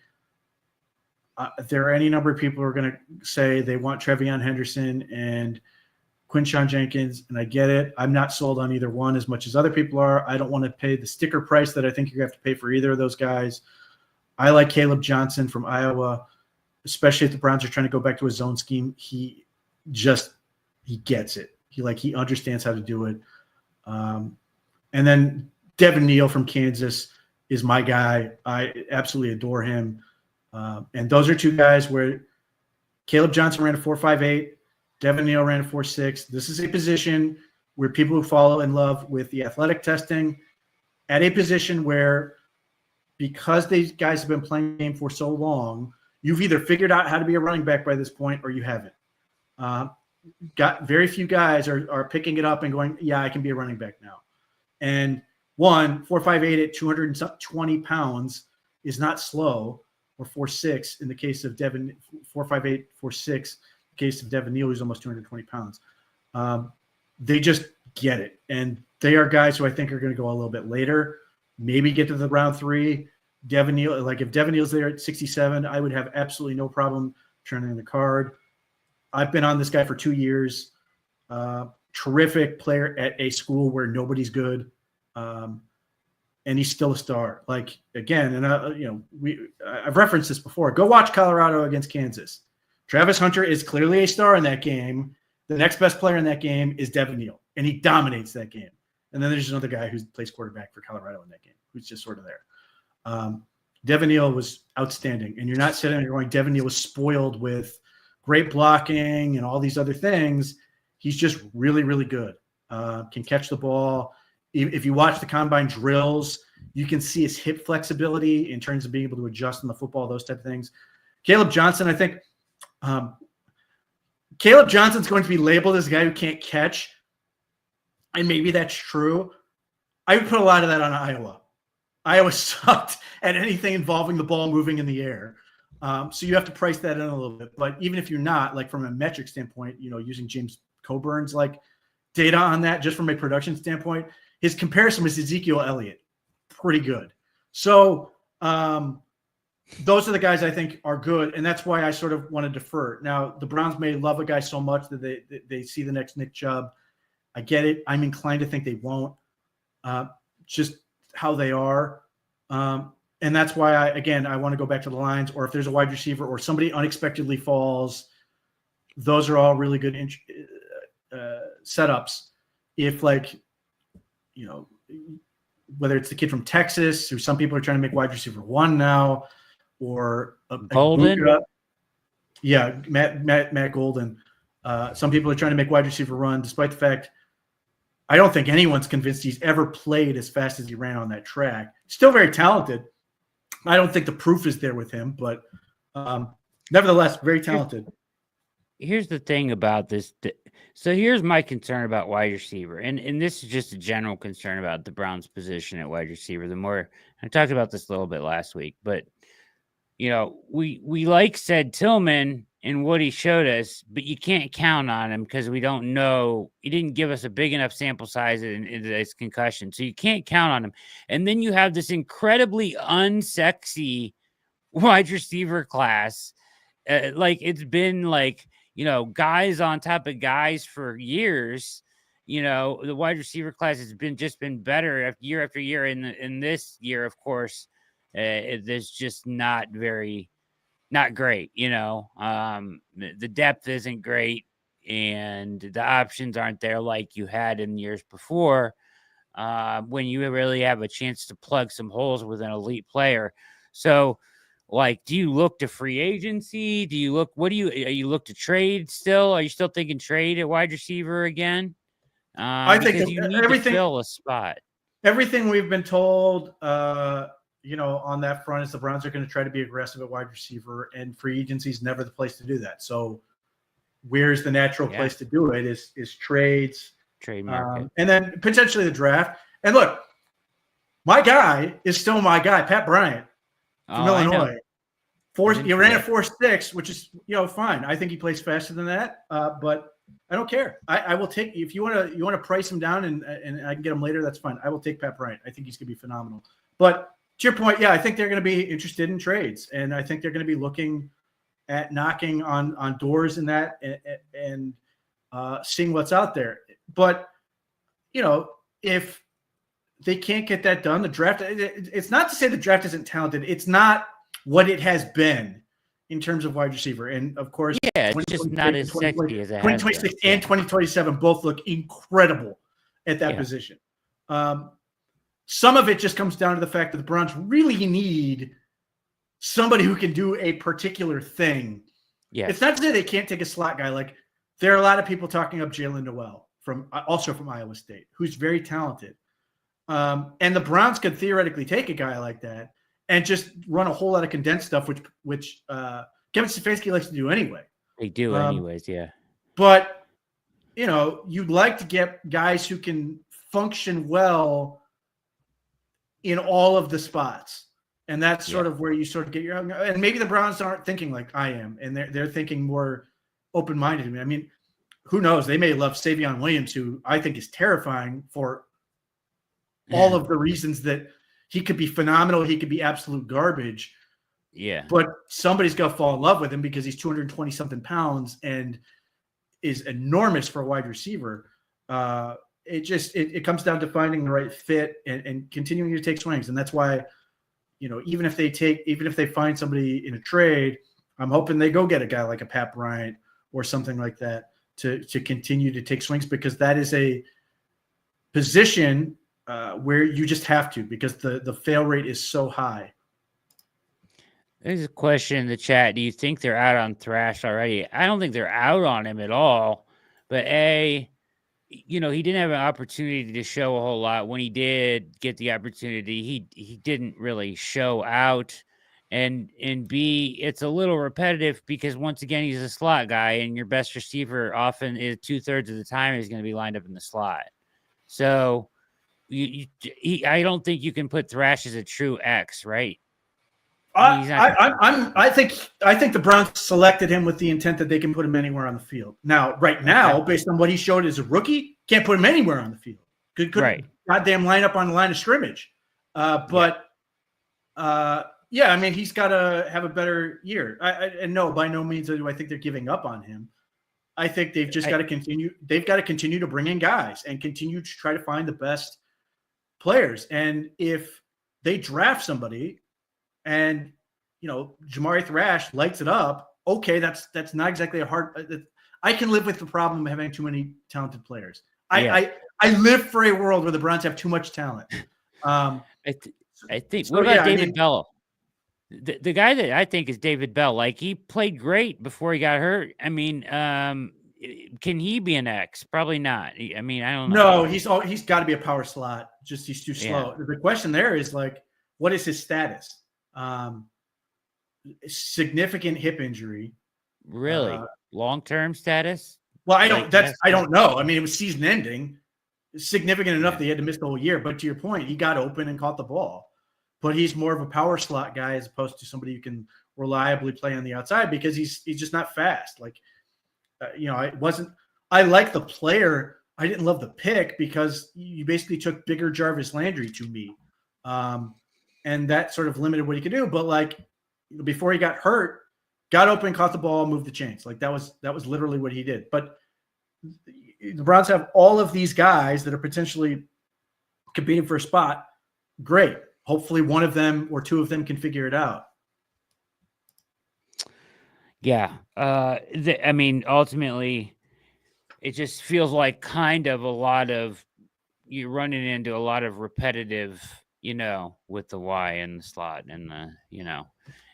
There are any number of people who are going to say they want Trevion Henderson and Quinshon Jenkins, and I get it. I'm not sold on either one as much as other people are. I don't want to pay the sticker price that I think you're going to have to pay for either of those guys. I like Caleb Johnson from Iowa, especially if the Browns are trying to go back to a zone scheme. He gets it. He understands how to do it. And then Devin Neal from Kansas is my guy. I absolutely adore him. And those are two guys where Caleb Johnson ran a 4.58. Devin Neal ran a 4.6. This is a position where people who fall in love with the athletic testing at a position where, because these guys have been playing the game for so long, you've either figured out how to be a running back by this point or you haven't. Got very few guys are picking it up and going, yeah, I can be a running back now. And 4.58 at 220 pounds is not slow. or 4'6" in the case of Devin, 4'5'8", 4'6", in the case of Devin Neal, who's almost 220 pounds. They just get it. And they are guys who I think are going to go a little bit later, maybe get to the round 3. Devin Neal, like if Devin Neal's there at 67, I would have absolutely no problem turning the card. I've been on this guy for 2 years. Terrific player at a school where nobody's good. And he's still a star. Like, again, and I've referenced this before. Go watch Colorado against Kansas. Travis Hunter is clearly a star in that game. The next best player in that game is Devin Neal, and he dominates that game. And then there's another guy who plays quarterback for Colorado in that game, who's just sort of there. Devin Neal was outstanding, and you're not sitting there going, Devin Neal was spoiled with great blocking and all these other things. He's just really, really good. Can catch the ball. If you watch the combine drills, you can see his hip flexibility in terms of being able to adjust on the football, those type of things. Caleb Johnson, I think Caleb Johnson's going to be labeled as a guy who can't catch, and maybe that's true. I would put a lot of that on Iowa. Iowa sucked at anything involving the ball moving in the air. So you have to price that in a little bit. But even if you're not, like from a metric standpoint, using James Coburn's like data on that, just from a production standpoint, his comparison with Ezekiel Elliott, pretty good. So those are the guys I think are good, and that's why I sort of want to defer. Now, the Browns may love a guy so much that they see the next Nick Chubb. I get it. I'm inclined to think they won't. Just how they are. And that's why, I want to go back to the lines, or if there's a wide receiver or somebody unexpectedly falls, those are all really good setups. If whether it's the kid from Texas, who some people are trying to make wide receiver 1 now, or Golden. Matt Golden. Some people are trying to make wide receiver run, despite the fact I don't think anyone's convinced he's ever played as fast as he ran on that track. Still very talented. I don't think the proof is there with him, but nevertheless, very talented. Here's the thing about this. So here's my concern about wide receiver. And this is just a general concern about the Browns' position at wide receiver. I talked about this a little bit last week, but we like said Tillman and what he showed us, but you can't count on him because we don't know. He didn't give us a big enough sample size in his concussion. So you can't count on him. And then you have this incredibly unsexy wide receiver class. It's been guys on top of guys for years. The wide receiver class has been better year after year. In this year, of course, there's just not great. The depth isn't great, and the options aren't there like you had in years before, when you really have a chance to plug some holes with an elite player. So, do you look to free agency? Do you look to trade still? Are you still thinking trade at wide receiver again? I think you need to fill a spot. Everything we've been told, on that front is the Browns are going to try to be aggressive at wide receiver, and free agency is never the place to do that. So where's the natural place to do it is trades, trade market, and then potentially the draft. And look, my guy is still my guy, Pat Bryant from Illinois. He ran at 4.6, which is fine. I think he plays faster than that, but I don't care. I will take, if you want to price him down and I can get him later, that's fine. I will take Pat Bryant. I think he's going to be phenomenal. But to your point, I think they're going to be interested in trades, and I think they're going to be looking at knocking on doors in that and seeing what's out there. But if they can't get that done, the draft, it's not to say the draft isn't talented. It's not what it has been in terms of wide receiver. And of course, it's just not as sexy as it has 2026 and 2027 both look incredible at that position. Some of it just comes down to the fact that the Browns really need somebody who can do a particular thing. Yeah, it's not to say they can't take a slot guy. Like, there are a lot of people talking up Jalen Noel from Iowa State, who's very talented. And the Browns could theoretically take a guy like that and just run a whole lot of condensed stuff, which Kevin Stefanski likes to do anyway. They do anyways, yeah. But, you'd like to get guys who can function well in all of the spots. And that's sort of where you sort of get your, and maybe the Browns aren't thinking like I am, and they're thinking more open-minded. I mean, who knows? They may love Savion Williams, who I think is terrifying for all of the reasons that he could be phenomenal. He could be absolute garbage. Yeah. But somebody's got to fall in love with him because he's 220 something pounds and is enormous for a wide receiver. It comes down to finding the right fit and continuing to take swings. And that's why, even if they find somebody in a trade, I'm hoping they go get a guy like a Pat Bryant or something like that to continue to take swings, because that is a position where you just have to, because the fail rate is so high. There's a question in the chat. Do you think they're out on Thrash already? I don't think they're out on him at all. But he didn't have an opportunity to show a whole lot. When he did get the opportunity, he didn't really show out. And B, it's a little repetitive because once again, he's a slot guy, and your best receiver often is 2/3 of the time is going to be lined up in the slot. So I don't think you can put Thrash as a true X, right? I think the Browns selected him with the intent that they can put him anywhere on the field. Now, right now, based on what he showed as a rookie, can't put him anywhere on the field. Could goddamn line up on the line of scrimmage. I mean, he's got to have a better year. And no, by no means do I think they're giving up on him. I think they've just got to continue. They've got to continue to bring in guys and continue to try to find the best players. And if they draft somebody, and Jamari Thrash lights it up, okay, that's not exactly a hard. I can live with the problem of having too many talented players. I live for a world where the Browns have too much talent. I think. What about David Bell? The guy that I think is David Bell. Like, he played great before he got hurt. I mean, can he be an X? Probably not. I mean, I don't know. No, he's got to be a power slot. Just he's too slow. Yeah. The question there is like, what is his status? Significant hip injury. Really? Long-term status? Well, I don't know. I mean, it was season ending. Significant enough that he had to miss the whole year. But to your point, he got open and caught the ball. But he's more of a power slot guy as opposed to somebody who can reliably play on the outside, because he's just not fast. Like, I like the player. I didn't love the pick because you basically took bigger Jarvis Landry to me. And that sort of limited what he could do. But before he got hurt, got open, caught the ball, moved the chains. Like that was literally what he did. But the Browns have all of these guys that are potentially competing for a spot. Great. Hopefully one of them or two of them can figure it out. Yeah. I mean, ultimately, it just feels like kind of a lot of you're running into a lot of repetitive, with the Y in the slot and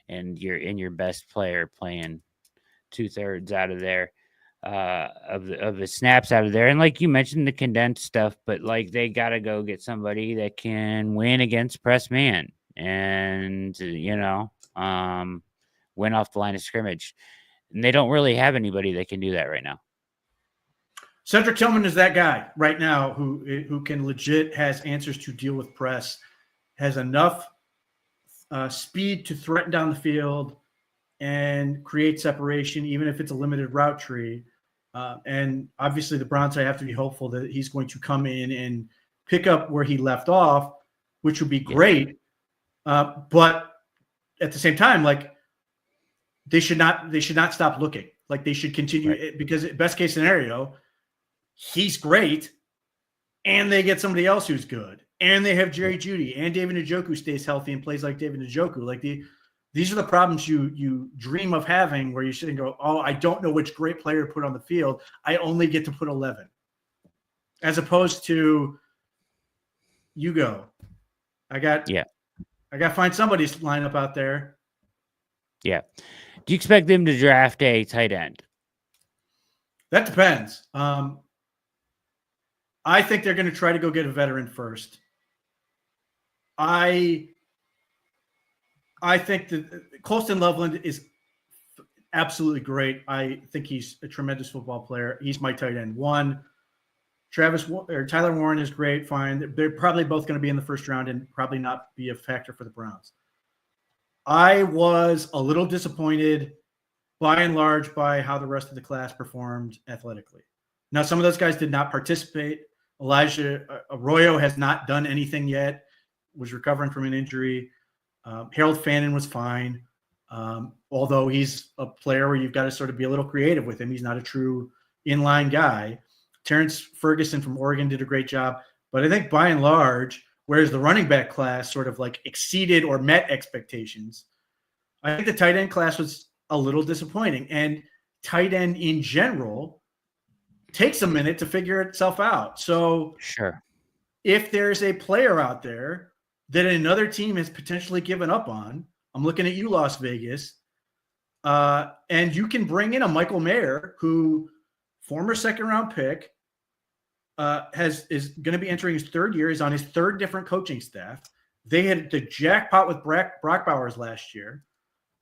and your best player playing 2/3 out of there, of the snaps out of there. And like you mentioned, the condensed stuff, but they got to go get somebody that can win against press man and, win off the line of scrimmage. And they don't really have anybody that can do that right now. Cedric Tillman is that guy right now who can legit has answers to deal with press, has enough speed to threaten down the field and create separation, even if it's a limited route tree. And obviously the Browns have to be hopeful that he's going to come in and pick up where he left off, which would be great. But at the same time, they should not stop looking. They should continue, because best case scenario, he's great and they get somebody else who's good. And they have Jerry Jeudy, and David Njoku stays healthy and plays like David Njoku. These are the problems you dream of having, where you sit and go, oh, I don't know which great player to put on the field. I only get to put 11. As opposed to, you go. I got to find somebody's lineup out there. Yeah. Do you expect them to draft a tight end? That depends. I think they're going to try to go get a veteran first. I think that Colston Loveland is absolutely great. I think he's a tremendous football player. He's my tight end one. Tyler Warren is great. Fine. They're probably both going to be in the first round and probably not be a factor for the Browns. I was a little disappointed by and large by how the rest of the class performed athletically. Now, some of those guys did not participate. Elijah Arroyo has not done anything yet, was recovering from an injury. Harold Fannin was fine, although he's a player where you've got to sort of be a little creative with him. He's not a true inline guy. Terrence Ferguson from Oregon did a great job. But I think by and large, whereas the running back class sort of like exceeded or met expectations, I think the tight end class was a little disappointing. And tight end in general takes a minute to figure itself out. So Sure. if there's a player out there that another team has potentially given up on, I'm looking at you, Las Vegas, and you can bring in a Michael Mayer, who former second-round pick, is going to be entering his third year. He's on his third different coaching staff. They had the jackpot with Brock Bowers last year,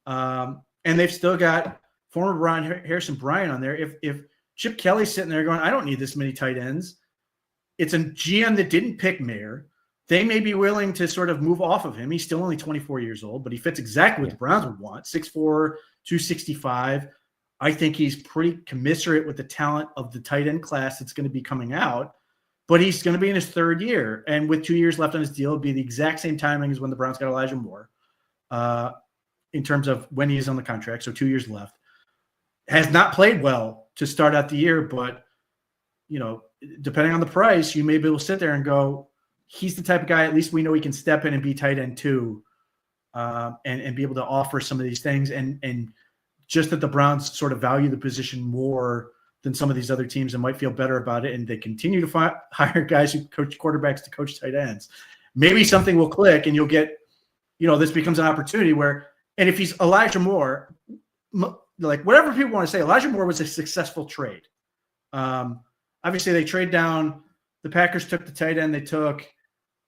and they've still got former Harrison Bryant on there. If Chip Kelly's sitting there going, I don't need this many tight ends, it's a GM that didn't pick Mayer. They may be willing to sort of move off of him. He's still only 24 years old, but he fits exactly what the Browns would want. 6'4", 265. I think he's pretty commensurate with the talent of the tight end class that's going to be coming out, but he's going to be in his third year. And with 2 years left on his deal, it'll be the exact same timing as when the Browns got Elijah Moore in terms of when he's on the contract. So 2 years left. Has not played well to start out the year, but, you know, depending on the price, you may be able to sit there and go, he's the type of guy, at least we know he can step in and be tight end too, and be able to offer some of these things. And just that the Browns sort of value the position more than some of these other teams and might feel better about it. And they continue to hire guys who coach quarterbacks to coach tight ends. Maybe something will click and you'll get, you know, this becomes an opportunity where, and if he's Elijah Moore, like whatever people want to say, Elijah Moore was a successful trade. Obviously they trade down. The Packers took the tight end they took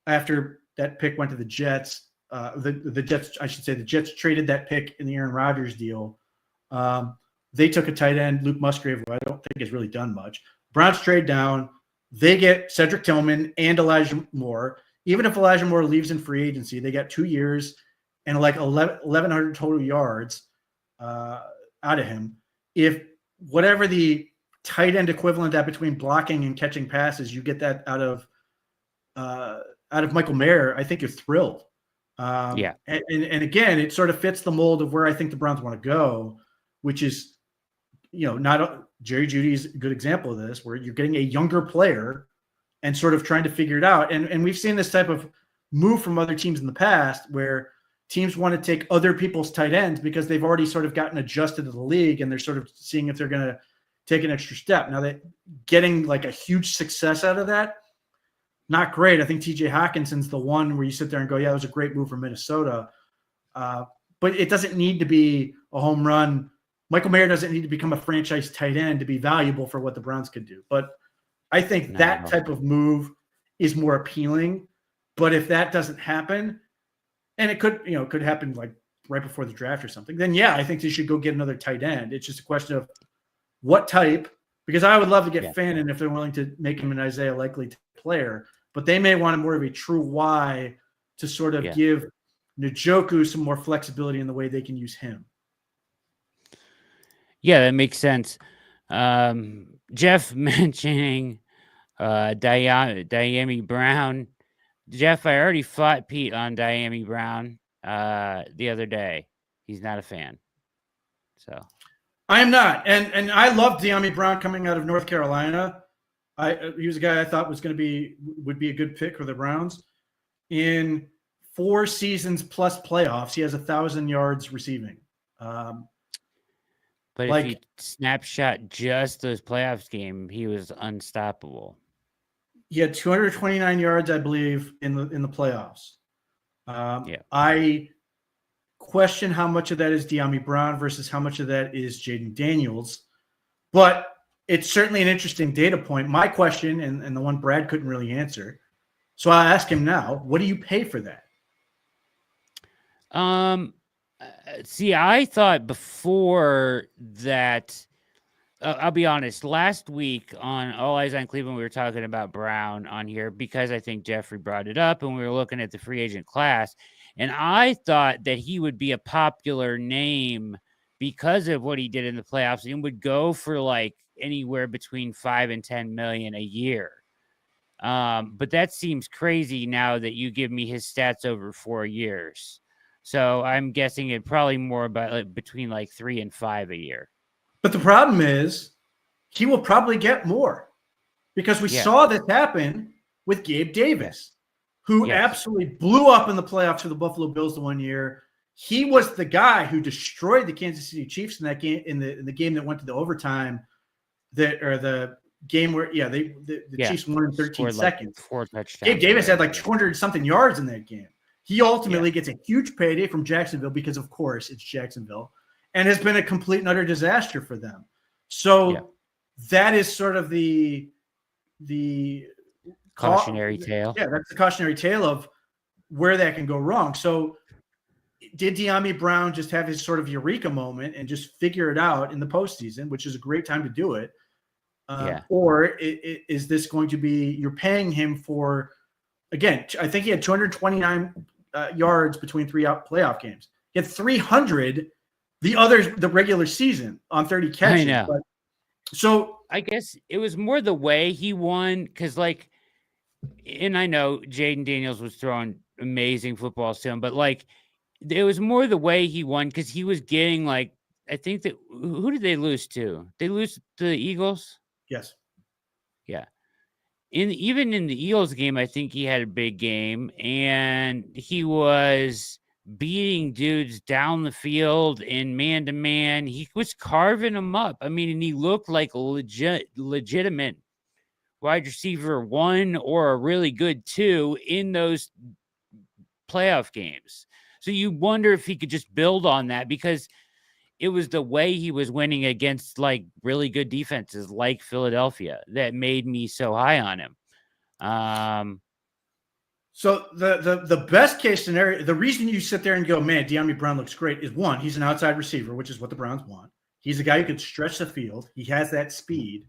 after that pick went to the Jets. The Jets, I should say, the Jets traded that pick in the Aaron Rodgers deal. They took a tight end, Luke Musgrave, who I don't think has really done much. Browns trade down. They get Cedric Tillman and Elijah Moore. Even if Elijah Moore leaves in free agency, they got 2 years and like 1,100 total yards out of him. If whatever the tight end equivalent that between blocking and catching passes, you get that out of Michael Mayer, I think you're thrilled. And again, it sort of fits the mold of where I think the Browns want to go, which is, you know, not Jerry Jeudy's a good example of this, where you're getting a younger player and sort of trying to figure it out. And we've seen this type of move from other teams in the past where teams want to take other people's tight ends because they've already sort of gotten adjusted to the league and they're sort of seeing if they're going to take an extra step. Now that getting like a huge success out of that, not great. I think TJ Hawkinson's the one where you sit there and go, yeah, that was a great move from Minnesota. But it doesn't need to be a home run. Michael Mayer doesn't need to become a franchise tight end to be valuable for what the Browns could do. But I think that type of move is more appealing. But if that doesn't happen, and it could happen like right before the draft or something, then yeah, I think they should go get another tight end. It's just a question of what type, because I would love to get Fannin if they're willing to make him an Isaiah Likely player, but they may want more of a true Y to sort of give Njoku some more flexibility in the way they can use him. Yeah, that makes sense. Jeff mentioning Diami Brown. Jeff, I already fought Pete on Diami Brown the other day. He's not a fan. So I am not. And I love Diami Brown coming out of North Carolina. He was a guy I thought would be a good pick for the Browns. In 4 seasons plus playoffs, he has 1,000 yards receiving. But if you snapshot just those playoffs game, he was unstoppable. He had 229 yards, I believe, in the playoffs. I question how much of that is Diami Brown versus how much of that is Jaden Daniels. But it's certainly an interesting data point. My question, and the one Brad couldn't really answer, so I'll ask him now, what do you pay for that? See, I thought before that, I'll be honest, last week on All Eyes on Cleveland, we were talking about Brown on here because I think Jeffrey brought it up and we were looking at the free agent class. And I thought that he would be a popular name because of what he did in the playoffs and would go for like anywhere between 5 and 10 million a year. But that seems crazy now that you give me his stats over 4 years. So I'm guessing it probably more about like between like 3 and 5 a year. But the problem is he will probably get more because we saw this happen with Gabe Davis, who absolutely blew up in the playoffs for the Buffalo Bills the one year. He was the guy who destroyed the Kansas City Chiefs in that game, in the game that went to the overtime, the game where the Chiefs won in 13 seconds. 4 touchdowns. Gabe Davis had like 200 something yards in that game. He ultimately gets a huge payday from Jacksonville because, of course, it's Jacksonville, and has been a complete and utter disaster for them. So that is sort of the cautionary tale. Yeah, that's the cautionary tale of where that can go wrong. So did De'Ami Brown just have his sort of eureka moment and just figure it out in the postseason, which is a great time to do it? Or is this going to be you're paying him for, again, I think he had 229 yards between 3 playoff games. He had 300 the regular season on 30 catches. I know. But, so I guess it was more the way he won because, like, and I know Jaden Daniels was throwing amazing footballs to him, but like it was more the way he won because he was getting like I think that who did they lose to? They lose to the Eagles. Yes. Yeah. Even in the Eagles game, I think he had a big game and he was beating dudes down the field in man-to-man. He was carving them up. I mean, and he looked like a legitimate wide receiver 1 or a really good 2 in those playoff games. So you wonder if he could just build on that because it was the way he was winning against like really good defenses like Philadelphia that made me so high on him. So the best case scenario, the reason you sit there and go, man, De'Ami Brown looks great is 1, he's an outside receiver, which is what the Browns want. He's a guy who can stretch the field. He has that speed.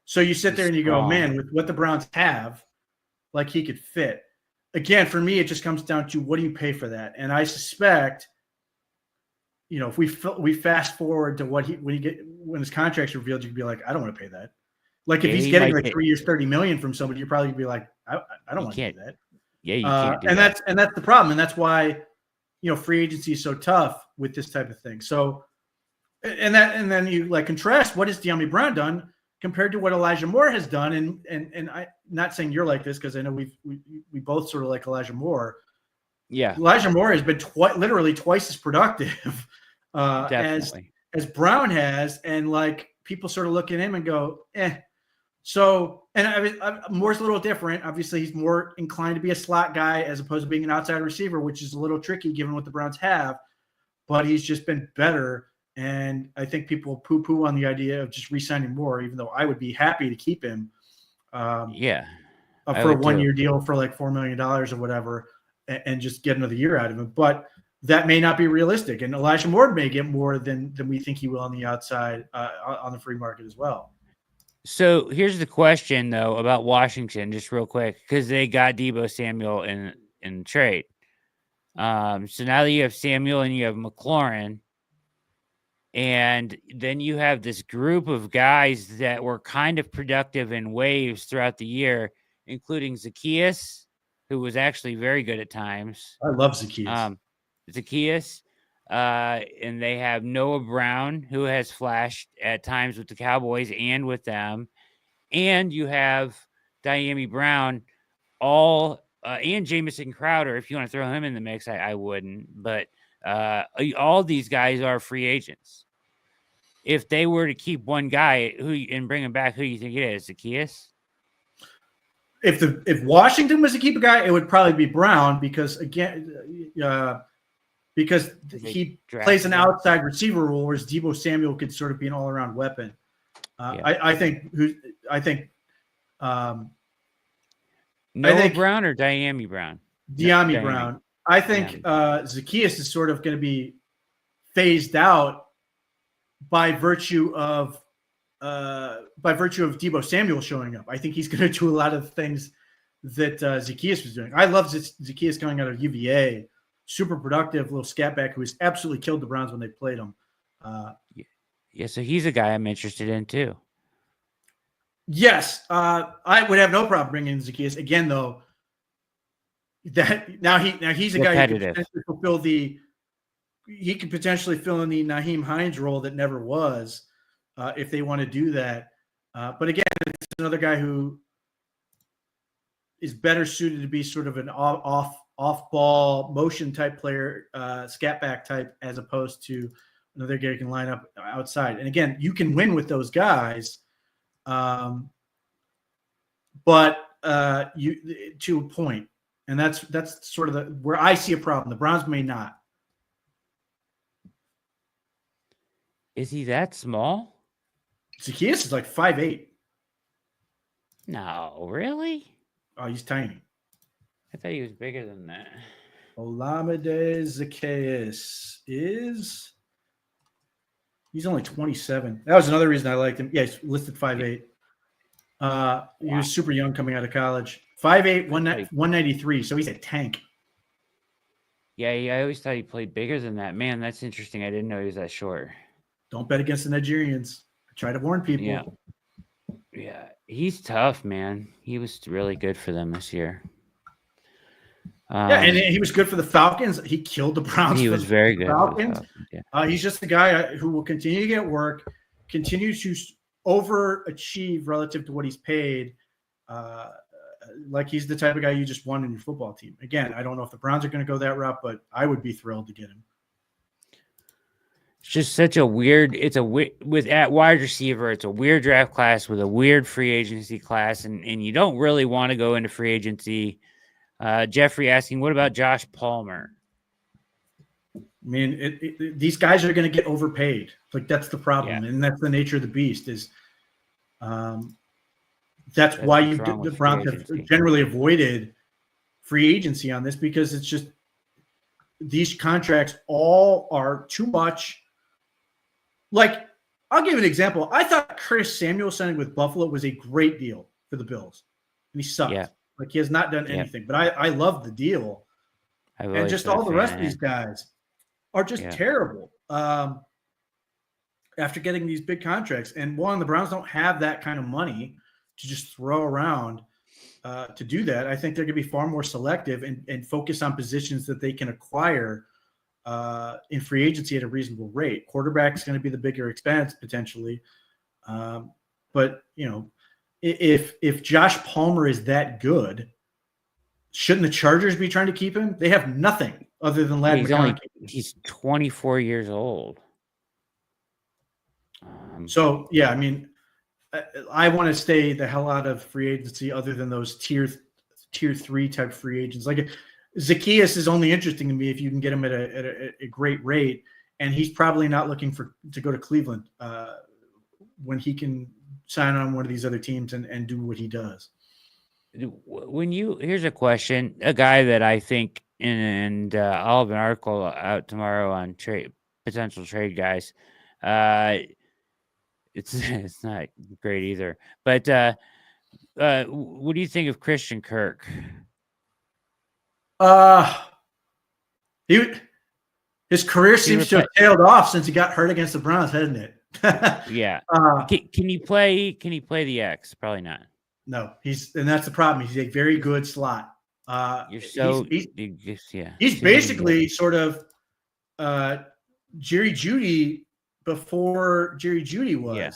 So you sit there and you go, man, with what the Browns have, like he could fit. Again, for me, it just comes down to what do you pay for that? And I suspect, you know, if we fast forward to when his contract's revealed, you'd be like, I don't want to pay that. Like if he's getting like 3 years, $30 million from somebody, you'd probably be like, I don't want to do that. Yeah, you can't do and that. that's the problem, and that's why free agency is so tough with this type of thing. So, and then you like contrast what has De'Ami Brown done compared to what Elijah Moore has done, and I'm not saying you're like this because I know we both sort of like Elijah Moore. Yeah, Elijah Moore has been literally twice as productive as Brown has, and like people sort of look at him and go, eh. So, and Moore's a little different. Obviously, he's more inclined to be a slot guy as opposed to being an outside receiver, which is a little tricky given what the Browns have. But he's just been better, and I think people poo-poo on the idea of just re-signing Moore, even though I would be happy to keep him. For a one-year deal for like $4 million or whatever, and just get another year out of him. But that may not be realistic, and Elijah Moore may get more than we think he will on the outside on the free market as well. So here's the question, though, about Washington, just real quick, because they got Deebo Samuel in trade. So now that you have Samuel and you have McLaurin, and then you have this group of guys that were kind of productive in waves throughout the year, including Zacchaeus, who was actually very good at times. I love Zacchaeus. And they have Noah Brown, who has flashed at times with the Cowboys and with them. And you have De'Ami Brown, and Jamison Crowder. If you want to throw him in the mix, I wouldn't. But all these guys are free agents. If they were to keep one guy and bring him back, who do you think it is? Zacchaeus? If Washington was to keep a guy, it would probably be Brown because he plays an outside receiver role, whereas Deebo Samuel could sort of be an all-around weapon. I think Noah Brown or De'Ami Brown? De'Ami Brown. I think Zacchaeus is sort of going to be phased out by virtue of Deebo Samuel showing up. I think he's going to do a lot of things that Zacchaeus was doing. I love Zacchaeus coming out of UVA. super productive little scat back who has absolutely killed the Browns when they played him. Yeah, so he's a guy I'm interested in too. Yes, I would have no problem bringing in Zacchaeus again, though. That now he's a guy who could potentially fulfill he could potentially fill in the Nyheim Hines role that never was, if they want to do that. But again, it's another guy who is better suited to be sort of an off ball motion type player, scat back type, as opposed to another guy who can line up outside. And again, you can win with those guys, but you to a point, and that's sort of where I see a problem. The Browns may not. Is he that small? Zacchaeus is like 5'8". No, really? Oh, he's tiny. I thought he was bigger than that. Olamide Zacchaeus he's only 27. That was another reason I liked him. Yeah, he's listed 5'8". He was super young coming out of college. 5'8", 193. So he's a tank. Yeah, I always thought he played bigger than that. Man, that's interesting. I didn't know he was that short. Don't bet against the Nigerians. I try to warn people. Yeah, he's tough, man. He was really good for them this year. And he was good for the Falcons. He killed the Browns. He was very good. Falcons. He's just the guy who will continue to get work, continue to overachieve relative to what he's paid. Like he's the type of guy you just want in your football team. Again, I don't know if the Browns are going to go that route, but I would be thrilled to get him. It's just such a weird. With at wide receiver, it's a weird draft class with a weird free agency class, and you don't really want to go into free agency. Jeffrey asking, what about Josh Palmer? I mean, these guys are going to get overpaid. Like that's the problem, and that's the nature of the beast. Is that's why the Browns have generally avoided free agency on this, because it's just these contracts all are too much. Like, I'll give an example. I thought Chris Samuel signing with Buffalo was a great deal for the Bills, and he sucked. Yeah. Like, he has not done anything. But I love the deal. And just all the rest of these guys are just terrible after getting these big contracts. And the Browns don't have that kind of money to just throw around to do that. I think they're going to be far more selective and focus on positions that they can acquire in free agency at a reasonable rate. Quarterback is going to be the bigger expense potentially. But, if Josh Palmer is that good, shouldn't the Chargers be trying to keep him? They have nothing other than Ladd McConkey. He's 24 years old. I mean, I want to stay the hell out of free agency other than those tier 3 type free agents. Like Zacchaeus is only interesting to me if you can get him at a great rate, and he's probably not looking to go to Cleveland when he can sign on one of these other teams and do what he does. Here's a question, a guy that I think, and I'll have an article out tomorrow on potential trade guys. It's not great either, but what do you think of Christian Kirk? His career seems to have tailed off since he got hurt against the Browns, hasn't it? Yeah. Can he play the X? Probably not. No, and that's the problem. He's a very good slot. He's basically sort of Jerry Jeudy before Jerry Jeudy was. Yeah.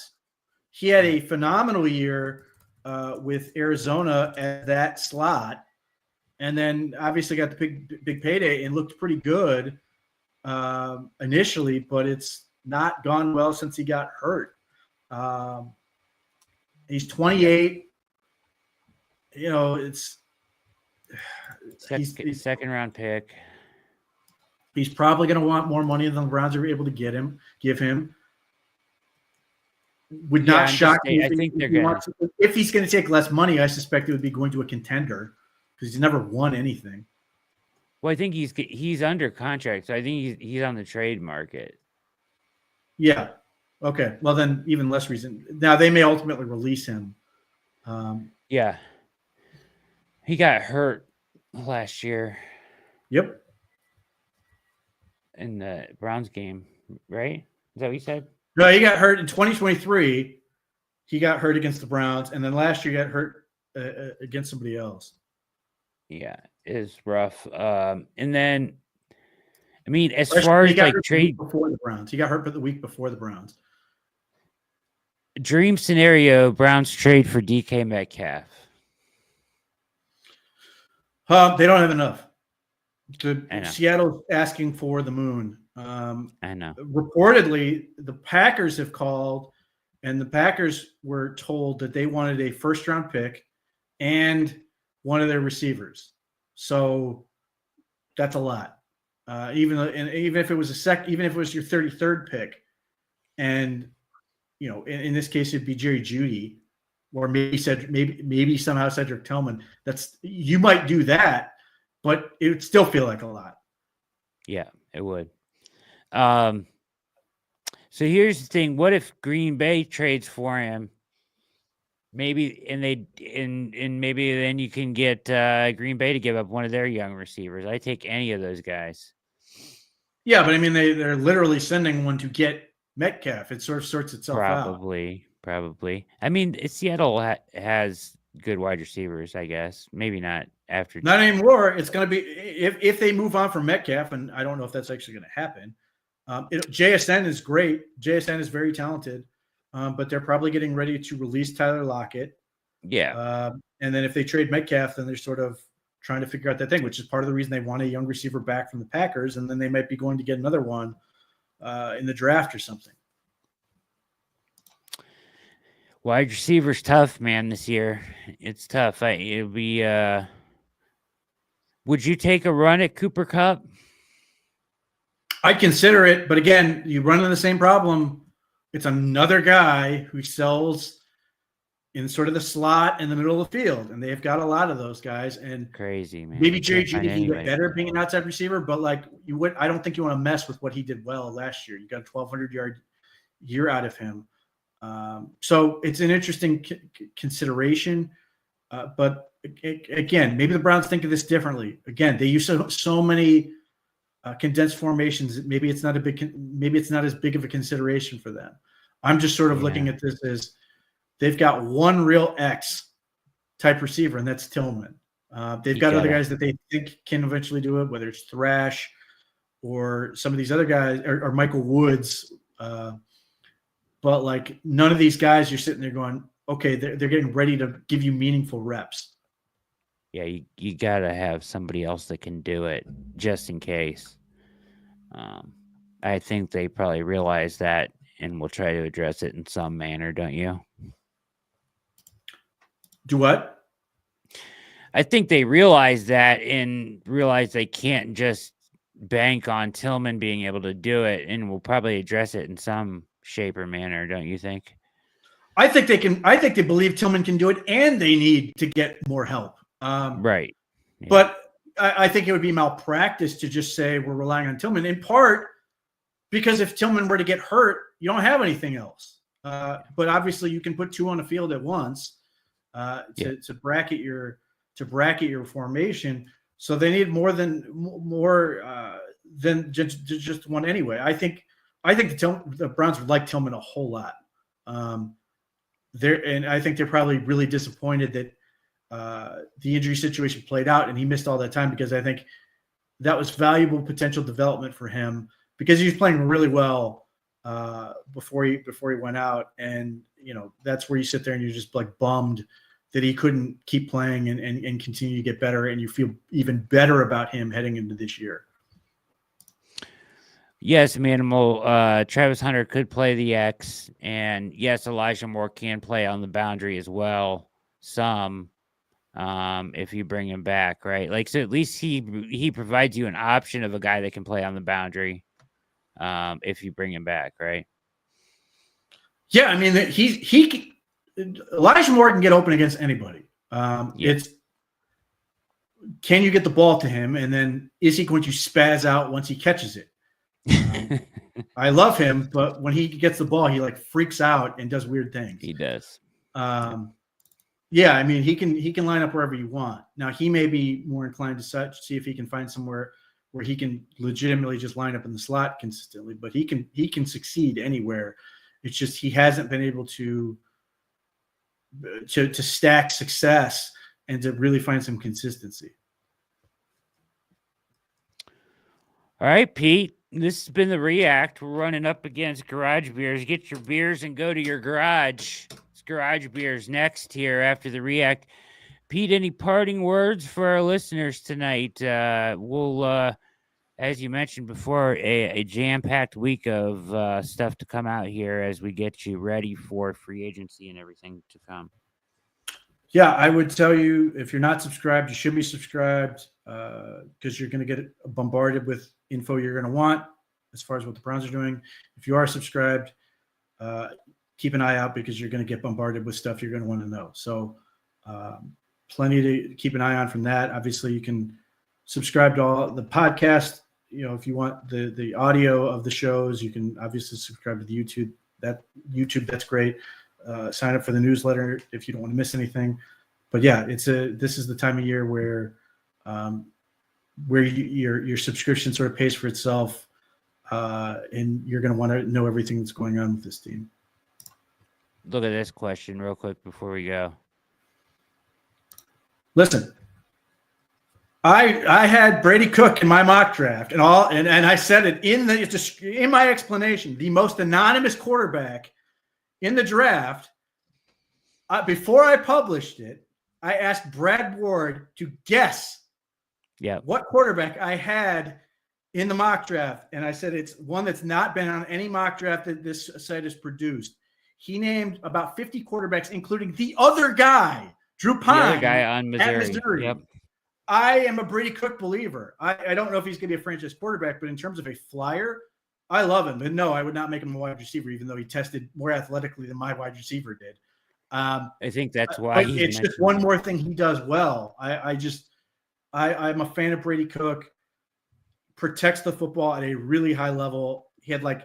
He had a phenomenal year with Arizona at that slot, and then obviously got the big payday and looked pretty good initially, but it's not gone well since he got hurt. He's 28. It's second round pick. He's probably going to want more money than the Browns are able to give him. Would not shock me. I think if he's going to take less money, I suspect it would be going to a contender because he's never won anything. Well, I think he's under contract, so I think he's on the trade market. Yeah. Okay. Well, then even less reason. Now they may ultimately release him. Yeah. He got hurt last year. Yep. in the Browns game, right? Is that what you said? No, he got hurt in 2023. He got hurt against the Browns, and then last year he got hurt against somebody else. Yeah, it's rough. And then, I mean, as far as like trade before the Browns, he got hurt for the week before the Browns. Dream scenario: Browns trade for DK Metcalf. They don't have enough. Seattle's asking for the moon. I know. Reportedly, the Packers have called, and the Packers were told that they wanted a first-round pick and one of their receivers. So that's a lot. Even if it was even if it was your 33rd pick, and in this case it'd be Jerry Jeudy, or maybe somehow Cedric Tillman. You might do that, but it would still feel like a lot. Yeah, it would. So here's the thing: what if Green Bay trades for him? Maybe maybe then you can get Green Bay to give up one of their young receivers. I take any of those guys. Yeah, but I mean they're literally sending one to get Metcalf. It sort of sorts itself out. Probably. I mean, Seattle has good wide receivers, I guess. Maybe not after. Not anymore. It's going to be if they move on from Metcalf, and I don't know if that's actually going to happen. JSN is great. JSN is very talented, but they're probably getting ready to release Tyler Lockett. Yeah. And then if they trade Metcalf, then they're sort of trying to figure out that thing, which is part of the reason they want a young receiver back from the Packers, and then they might be going to get another one in the draft or something. Wide receiver's tough, man, this year. It's tough. It'll be would you take a run at Cooper Kupp? I'd consider it, but again, you run into the same problem. It's another guy who sells in sort of the slot in the middle of the field, and they've got a lot of those guys. And crazy, man. Maybe Jerry Jeudy can get better being an outside receiver, but I don't think you want to mess with what he did well last year. You got a 1,200-yard year out of him. So it's an interesting consideration, but again, maybe the Browns think of this differently. Again, they use so many condensed formations. Maybe it's not as big of a consideration for them. I'm just sort of looking at this as they've got one real X type receiver, and that's Tillman. They've got other guys that they think can eventually do it, whether it's Thrash or some of these other guys or Michael Woods. But like none of these guys, you're sitting there going, okay, they're getting ready to give you meaningful reps. Yeah, you got to have somebody else that can do it just in case. I think they probably realize that and will try to address it in some manner, don't you? Do what? I think they realize that and realize they can't just bank on Tillman being able to do it, and will probably address it in some shape or manner, don't you think? I think they can. I think they believe Tillman can do it, and they need to get more help. Right. Yeah. But I think it would be malpractice to just say we're relying on Tillman, in part because if Tillman were to get hurt, you don't have anything else. But obviously, you can put two on the field at once to bracket your formation. So they need more than just one anyway. I think the Browns would like Tillman a whole lot. And I think they're probably really disappointed that the injury situation played out and he missed all that time, because I think that was valuable potential development for him, because he was playing really well before he went out. And that's where you sit there and you're just like bummed that he couldn't keep playing and continue to get better, and you feel even better about him heading into this year. Yes, Manimal. Travis Hunter could play the X, and yes, Elijah Moore can play on the boundary as well. Some, if you bring him back, right? Like, so at least he provides you an option of a guy that can play on the boundary, if you bring him back, right? Yeah, I mean Elijah Moore can get open against anybody. It's can you get the ball to him, and then is he going to spaz out once he catches it? I love him, but when he gets the ball, he like freaks out and does weird things. He does. Yeah, I mean he can line up wherever you want. Now he may be more inclined to see if he can find somewhere where he can legitimately just line up in the slot consistently, but he can succeed anywhere. It's just he hasn't been able to stack success and to really find some consistency. All right, Pete, this has been the React. We're running up against Garage Beers. Get your beers and go to your garage. It's Garage Beers next here after the React. Pete, any parting words for our listeners tonight? We'll, as you mentioned before, a jam-packed week of stuff to come out here as we get you ready for free agency and everything to come. Yeah, I would tell you, if you're not subscribed, you should be subscribed because you're going to get bombarded with info you're going to want as far as what the Browns are doing. If you are subscribed, keep an eye out because you're going to get bombarded with stuff you're going to want to know. So plenty to keep an eye on from that. Obviously, you can subscribe to all the podcast. You know, if you want the audio of the shows, you can obviously subscribe to the YouTube. That's great. Sign up for the newsletter if you don't want to miss anything. But yeah, this is the time of year where your subscription sort of pays for itself, and you're going to want to know everything that's going on with this team. Look at this question real quick before we go. Listen, I had Brady Cook in my mock draft, and I said it in my explanation, the most anonymous quarterback in the draft. Before I published it, I asked Brad Ward to guess what quarterback I had in the mock draft, and I said it's one that's not been on any mock draft that this site has produced. He named about 50 quarterbacks, including the other guy, Drew Pine, the other guy on Missouri. Yep. I am a Brady Cook believer. I don't know if he's going to be a franchise quarterback, but in terms of a flyer, I love him. And no, I would not make him a wide receiver, even though he tested more athletically than my wide receiver did. I think that's why it's just one more thing he does well. I'm a fan of Brady Cook. Protects the football at a really high level. He had like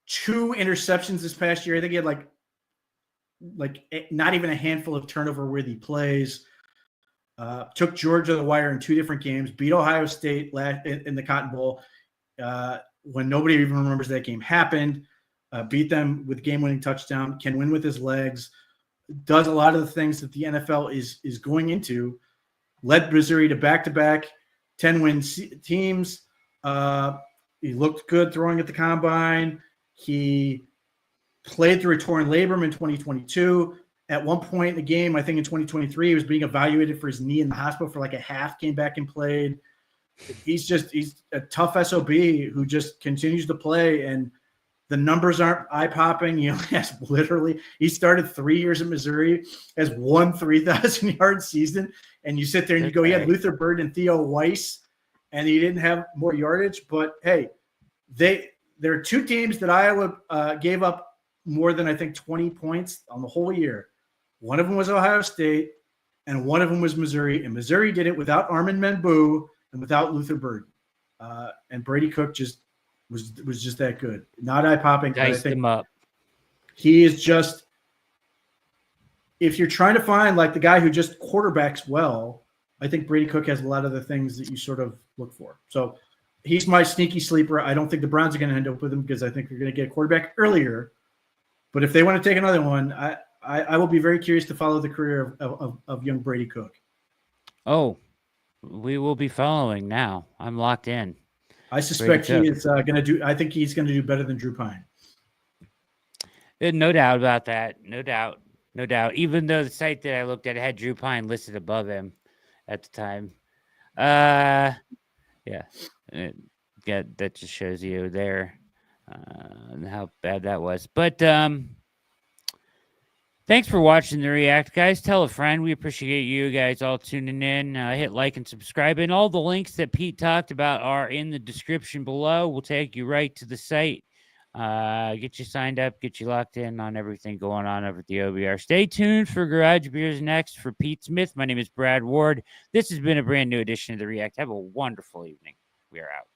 2 interceptions this past year. I think he had like not even a handful of turnover-worthy plays. Took Georgia to the wire in 2 different games. Beat Ohio State in the Cotton Bowl when nobody even remembers that game happened. Beat them with game-winning touchdown. Can win with his legs. Does a lot of the things that the NFL is going into. Led Missouri to back-to-back 10-win teams. He looked good throwing at the combine. He played through a torn labrum in 2022. At one point in the game, I think in 2023, he was being evaluated for his knee in the hospital for like a half, came back and played. He's a tough SOB who just continues to play, and the numbers aren't eye-popping. He started 3 years at Missouri, has won 3,000-yard season, and you sit there and you go, he had Luther Bird and Theo Weiss, and he didn't have more yardage. But, hey, there are 2 teams that Iowa gave up more than, I think, 20 points on the whole year. One of them was Ohio State, and one of them was Missouri. And Missouri did it without Armin Menbou and without Luther Bird. And Brady Cook just was just that good. Not eye-popping. Diced him up. He is just – if you're trying to find like the guy who just quarterbacks well, I think Brady Cook has a lot of the things that you sort of look for. So he's my sneaky sleeper. I don't think the Browns are going to end up with him because I think they're going to get a quarterback earlier. But if they want to take another one, I will be very curious to follow the career of young Brady Cook. Oh, we will be following now. I'm locked in. I suspect he is going to do – I think he's going to do better than Drew Pine. No doubt about that. No doubt. Even though the site that I looked at had Drew Pine listed above him at the time. Yeah, that just shows you there how bad that was. But thanks for watching the React, guys. Tell a friend. We appreciate you guys all tuning in. Hit like and subscribe. And all the links that Pete talked about are in the description below. We'll take you right to the site. Get you signed up, get you locked in on everything going on over at the OBR. Stay tuned for Garage Beers next. For Pete Smith, my name is Brad Ward. This has been a brand new edition of the React. Have a wonderful evening. We are out.